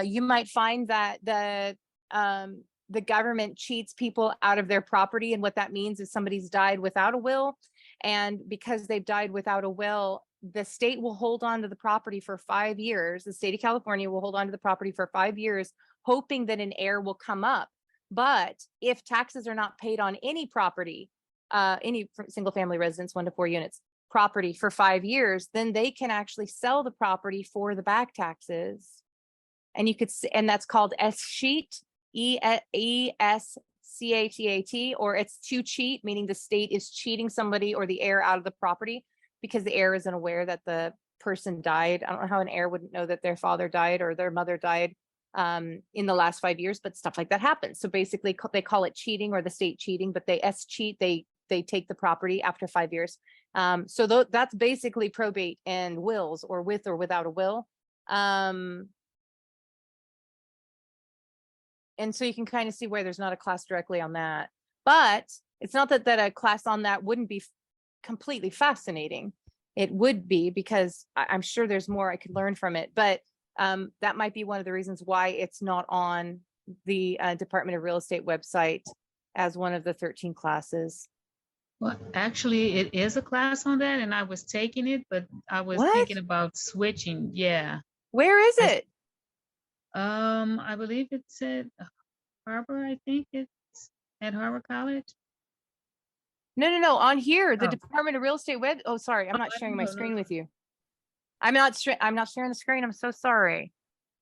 You might find that the government cheats people out of their property. And what that means is somebody's died without a will. And because they've died without a will, the state will hold on to the property for 5 years. The state of California will hold on to the property for 5 years, hoping that an heir will come up. But if taxes are not paid on any property, any single family residence, 1 to 4 units property for 5 years, then they can actually sell the property for the back taxes. And you could, and that's called S sheet, ESCATAT, or it's to cheat, meaning the state is cheating somebody or the heir out of the property because the heir isn't aware that the person died. I don't know how an heir wouldn't know that their father died or their mother died in the last 5 years, but stuff like that happens. So basically they call it cheating or the state cheating, but they S cheat, they take the property after 5 years. So that's basically probate and wills, or with or without a will. And so you can kind of see where there's not a class directly on that, but it's not that a class on that wouldn't be completely fascinating. It would be, because I'm sure there's more I could learn from it, but that might be one of the reasons why it's not on the Department of Real Estate website as one of the 13 classes. Well, actually, it is a class on that, and I was taking it, but I was What? thinking about switching. Yeah. Where is it? I believe it's at Harbor. I think it's at Harbor College. No. On here, the Oh. Department of Real Estate web. Oh, sorry, I'm not sharing my no, screen no. with you. I'm not sharing the screen. I'm so sorry.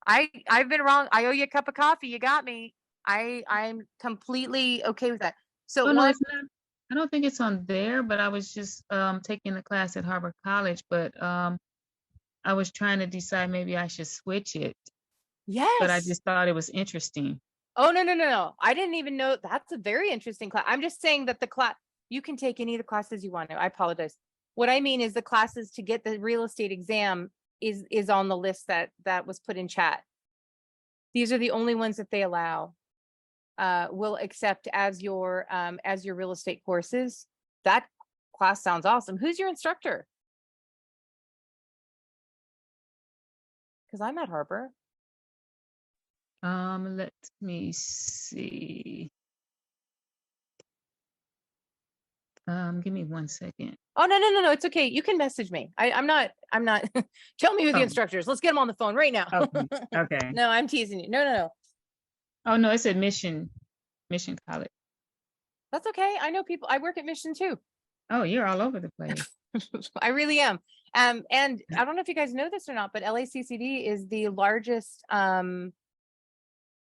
I've been wrong. I owe you a cup of coffee. You got me. I'm completely okay with that. So Oh, no, it's not. I don't think it's on there, but I was just taking the class at Harbor College, but I was trying to decide maybe I should switch it, yes. but I just thought it was interesting. Oh, no. I didn't even know. That's a very interesting class. I'm just saying that the class, you can take any of the classes you want to. I apologize. What I mean is the classes to get the real estate exam is on the list that was put in chat. These are the only ones that they allow, will accept as your real estate courses. That class sounds awesome. Who's your instructor? Because I'm at Harbor. Let me see. Give me 1 second. Oh, no. It's okay. You can message me. I'm not, tell me who the Oh. instructor is. Let's get them on the phone right now. Okay. No, I'm teasing you. No. Oh, no, it's at Mission College. That's okay. I know people. I work at Mission too. Oh, you're all over the place. I really am. And I don't know if you guys know this or not, but LACCD is the largest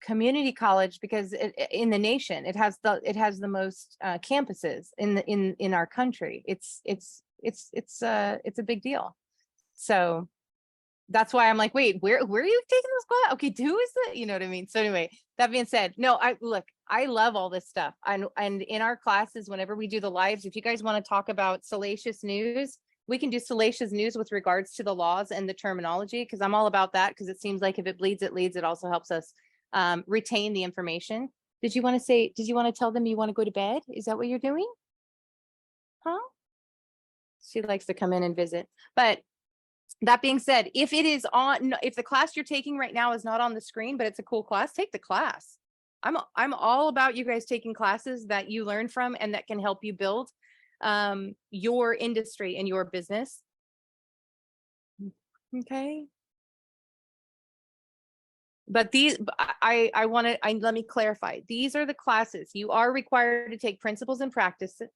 community college because in the nation. It has the most campuses in our country. It's a big deal. So that's why I'm like, wait, where are you taking this class? Okay, who is it? You know what I mean? So anyway, that being said, no, I love all this stuff. And in our classes, whenever we do the lives, if you guys want to talk about salacious news, we can do salacious news with regards to the laws and the terminology, because I'm all about that, because it seems like if it bleeds, it leads. It also helps us retain the information. Did you want to tell them you want to go to bed? Is that what you're doing? Huh? She likes to come in and visit. But that being said, if the class you're taking right now is not on the screen, but it's a cool class, take the class. I'm all about you guys taking classes that you learn from and that can help you build your industry and your business. Okay. But let me clarify. These are the classes you are required to take, principles and practices.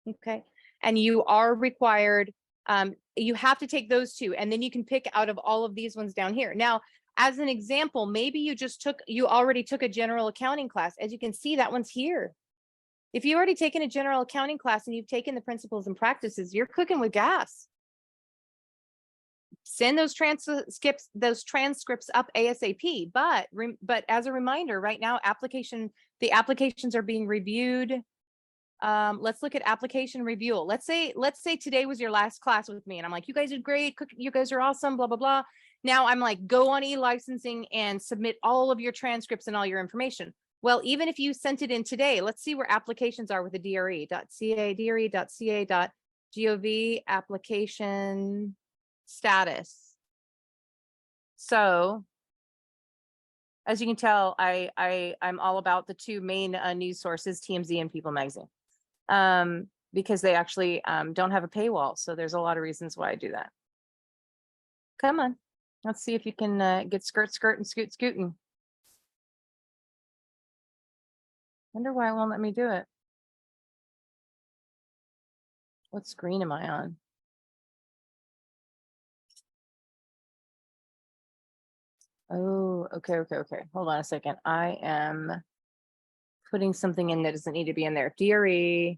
Okay. And you are required, you have to take those two, and then you can pick out of all of these ones down here. Now, as an example, maybe you already took a general accounting class. As you can see, that one's here. If you've already taken a general accounting class and you've taken the principles and practices, you're cooking with gas. Send those transcripts up ASAP. But as a reminder, right now, the applications are being reviewed. Let's look at application review. Let's say today was your last class with me, and I'm like, you guys did great. You guys are awesome. Blah blah blah. Now I'm like, go on eLicensing and submit all of your transcripts and all your information. Well, even if you sent it in today, let's see where applications are with the DRE.ca, DRE.ca.gov application status. So as you can tell, I'm all about the two main news sources, TMZ and People Magazine, because they actually don't have a paywall. So there's a lot of reasons why I do that. Come on, let's see if you can get skirt and scooting. Wonder why it won't let me do it. What screen am I on? Oh, okay. Hold on a second. I am putting something in that doesn't need to be in there. DRE.ca.gov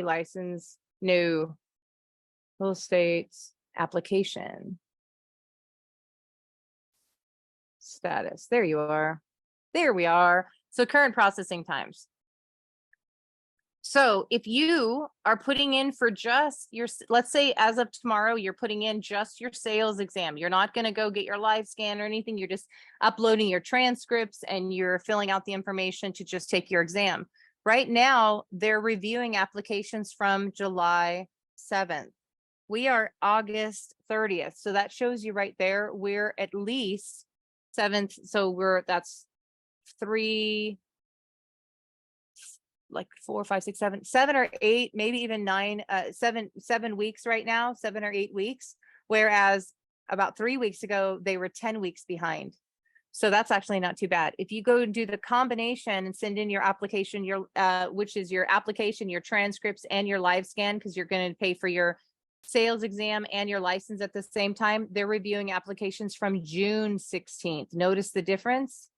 license, new real estate application status. There you are. There we are. So current processing times. So if you are putting in for just your, let's say as of tomorrow, you're putting in just your sales exam. You're not going to go get your LiveScan or anything. You're just uploading your transcripts and you're filling out the information to just take your exam. Right now, they're reviewing applications from July 7th. We are August 30th. So that shows you right there, we're at least 7th. So that's 3, like 4, 5, 6, 7 or 8, maybe even 9, 7 weeks right now, 7 or 8 weeks. Whereas about 3 weeks ago, they were 10 weeks behind. So that's actually not too bad. If you go and do the combination and send in your application, which is your application, your transcripts and your LiveScan, because you're going to pay for your sales exam and your license at the same time, they're reviewing applications from June 16th. Notice the difference?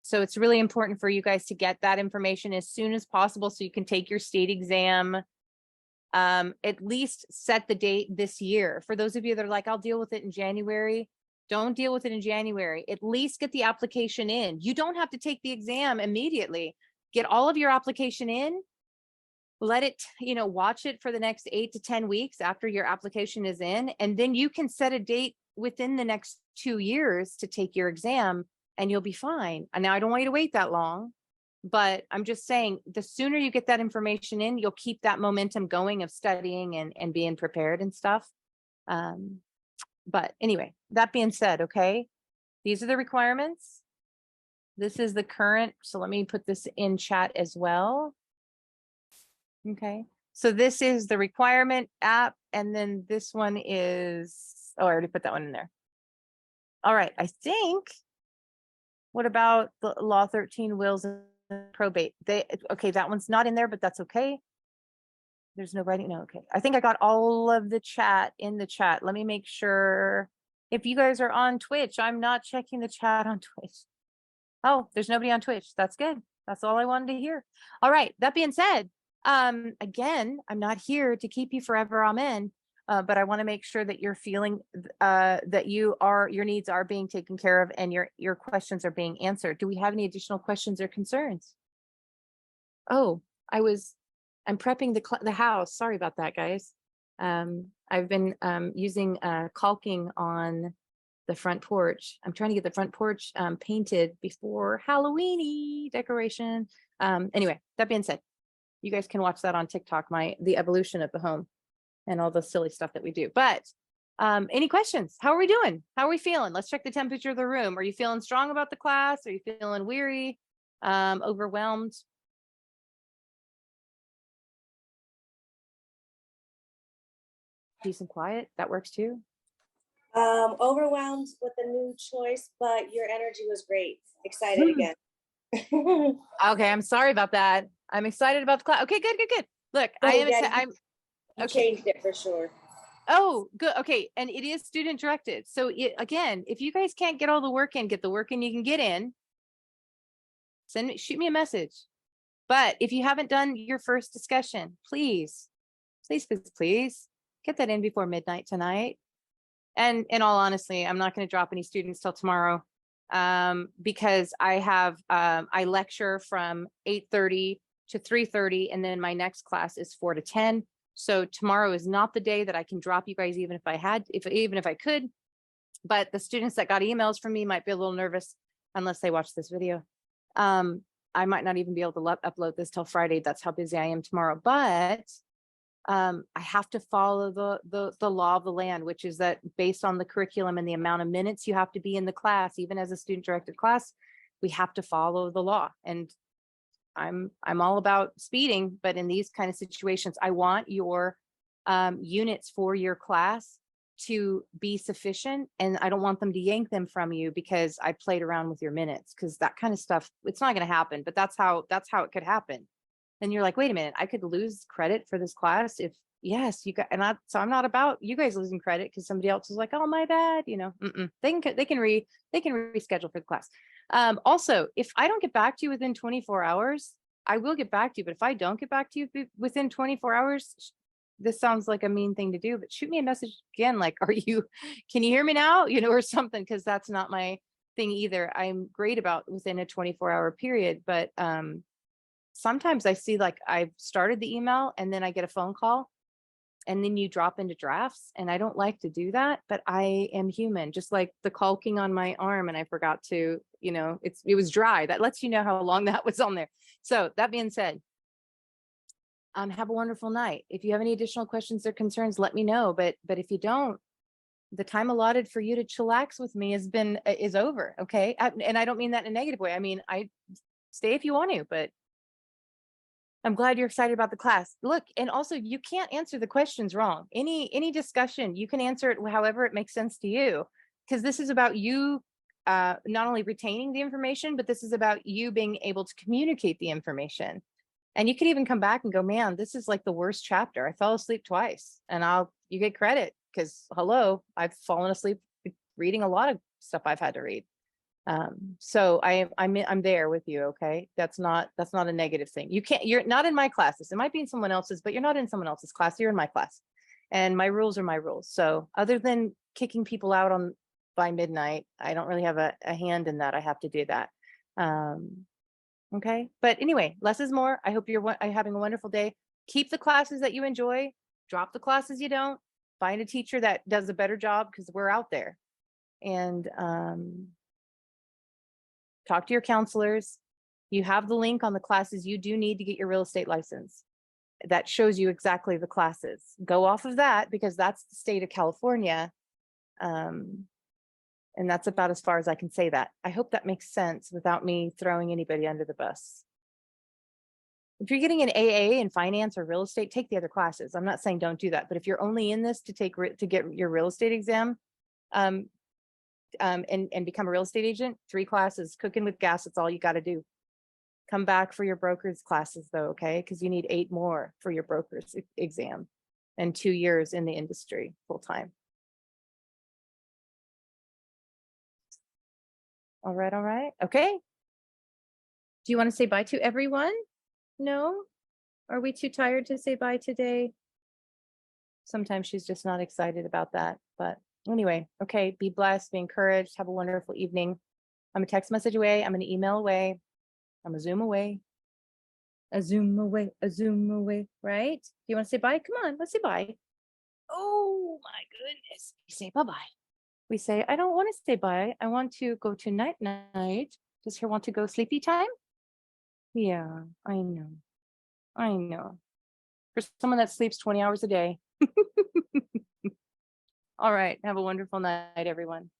So it's really important for you guys to get that information as soon as possible so you can take your state exam. At least set the date this year. For those of you that are like, I'll deal with it in January, don't deal with it in January. At least get the application in. You don't have to take the exam immediately. Get all of your application in. Let it, watch it for the next 8 to 10 weeks after your application is in. And then you can set a date within the next 2 years to take your exam. And you'll be fine. And now I don't want you to wait that long, but I'm just saying the sooner you get that information in, you'll keep that momentum going of studying and being prepared and stuff. But anyway, that being said, okay, these are the requirements. This is the current. So let me put this in chat as well. Okay. So this is the requirement app. And then this one is, oh, I already put that one in there. All right. I think. What about the law 13 wills and probate? Okay, that one's not in there, but that's okay. There's no writing. No, okay. I think I got all of the chat in the chat. Let me make sure. If you guys are on Twitch, I'm not checking the chat on Twitch. Oh, there's nobody on Twitch. That's good. That's all I wanted to hear. All right. That being said, again, I'm not here to keep you forever. Amen. But I want to make sure that you're feeling that your needs are being taken care of and your questions are being answered. Do we have any additional questions or concerns? Oh, I'm prepping the house. Sorry about that, guys. I've been using caulking on the front porch. I'm trying to get the front porch painted before Halloweeny decoration. Anyway, that being said, you guys can watch that on TikTok, the evolution of the home. And all the silly stuff that we do. But any questions? How are we doing? How are we feeling? Let's check the temperature of the room. Are you feeling strong about the class? Are you feeling weary, overwhelmed? Peace and quiet. That works too. Overwhelmed with the new choice, but your energy was great. Excited again. Okay, I'm sorry about that. I'm excited about the class. Okay, good. Look, You changed it for sure. Oh, good. Okay. And it is student directed. So again, if you guys can't get all the work in, get the work in you can get in. Shoot me a message. But if you haven't done your first discussion, please get that in before midnight tonight. And in all honesty, I'm not going to drop any students till tomorrow because I lecture from 8:30 to 3:30, and then my next class is 4 to 10. So tomorrow is not the day that I can drop you guys, even if I could. But the students that got emails from me might be a little nervous unless they watch this video. I might not even be able to upload this till Friday. That's how busy I am tomorrow. But I have to follow the law of the land, which is that based on the curriculum and the amount of minutes you have to be in the class, even as a student directed class, we have to follow the law. And I'm all about speeding, but in these kind of situations, I want your units for your class to be sufficient, and I don't want them to yank them from you because I played around with your minutes, because that kind of stuff, it's not going to happen, but that's how it could happen. Then you're like, wait a minute, I could lose credit for this class if, yes, you got, so I'm not about you guys losing credit because somebody else is like, oh, my bad, you know. They can reschedule for the class. Also, if I don't get back to you within 24 hours, I will get back to you, but if I don't get back to you within 24 hours, this sounds like a mean thing to do, but shoot me a message again, like, can you hear me now? You know, or something, because that's not my thing either. I'm great about within a 24-hour period, but sometimes I see, like, I've started the email and then I get a phone call and then you drop into drafts, and I don't like to do that, but I am human, just like the caulking on my arm, and I forgot to, you know, it was dry. That lets you know how long that was on there. So that being said, have a wonderful night. If you have any additional questions or concerns, let me know. But if you don't, the time allotted for you to chillax with me is over. Okay. And I don't mean that in a negative way. I mean, I stay if you want to, but I'm glad you're excited about the class. Look, and also you can't answer the questions wrong. Any discussion, you can answer it however it makes sense to you, because this is about you not only retaining the information, but this is about you being able to communicate the information. And you could even come back and go, man, this is like the worst chapter. I fell asleep twice, and you get credit because, hello, I've fallen asleep reading a lot of stuff I've had to read. So I'm there with you. Okay. That's not a negative thing. You're not in my classes. It might be in someone else's, but you're not in someone else's class. You're in my class, and my rules are my rules. So other than kicking people out by midnight, I don't really have a hand in that. I have to do that. Okay. But anyway, less is more. I hope you're having a wonderful day. Keep the classes that you enjoy, drop the classes you don't, find a teacher that does a better job, because we're out there. And talk to your counselors. You have the link on the classes you do need to get your real estate license. That shows you exactly the classes. Go off of that, because that's the state of California. And that's about as far as I can say that. I hope that makes sense without me throwing anybody under the bus. If you're getting an AA in finance or real estate, take the other classes. I'm not saying don't do that, but if you're only in this to get your real estate exam, and become a real estate agent, 3 classes, cooking with gas, that's all you got to do. Come back for your broker's classes though, okay? Because you need 8 more for your broker's exam and 2 years in the industry full time. All right. Okay. Do you want to say bye to everyone? No? Are we too tired to say bye today? Sometimes she's just not excited about that. But anyway, okay, be blessed, be encouraged, have a wonderful evening. I'm a text message away. I'm an email away. I'm a Zoom away. A Zoom away, right? Do you want to say bye? Come on, let's say bye. Oh my goodness. We say bye-bye. We say, I don't want to say bye. I want to go to night. Does her want to go sleepy time? Yeah, I know. For someone that sleeps 20 hours a day. All right. Have a wonderful night, everyone.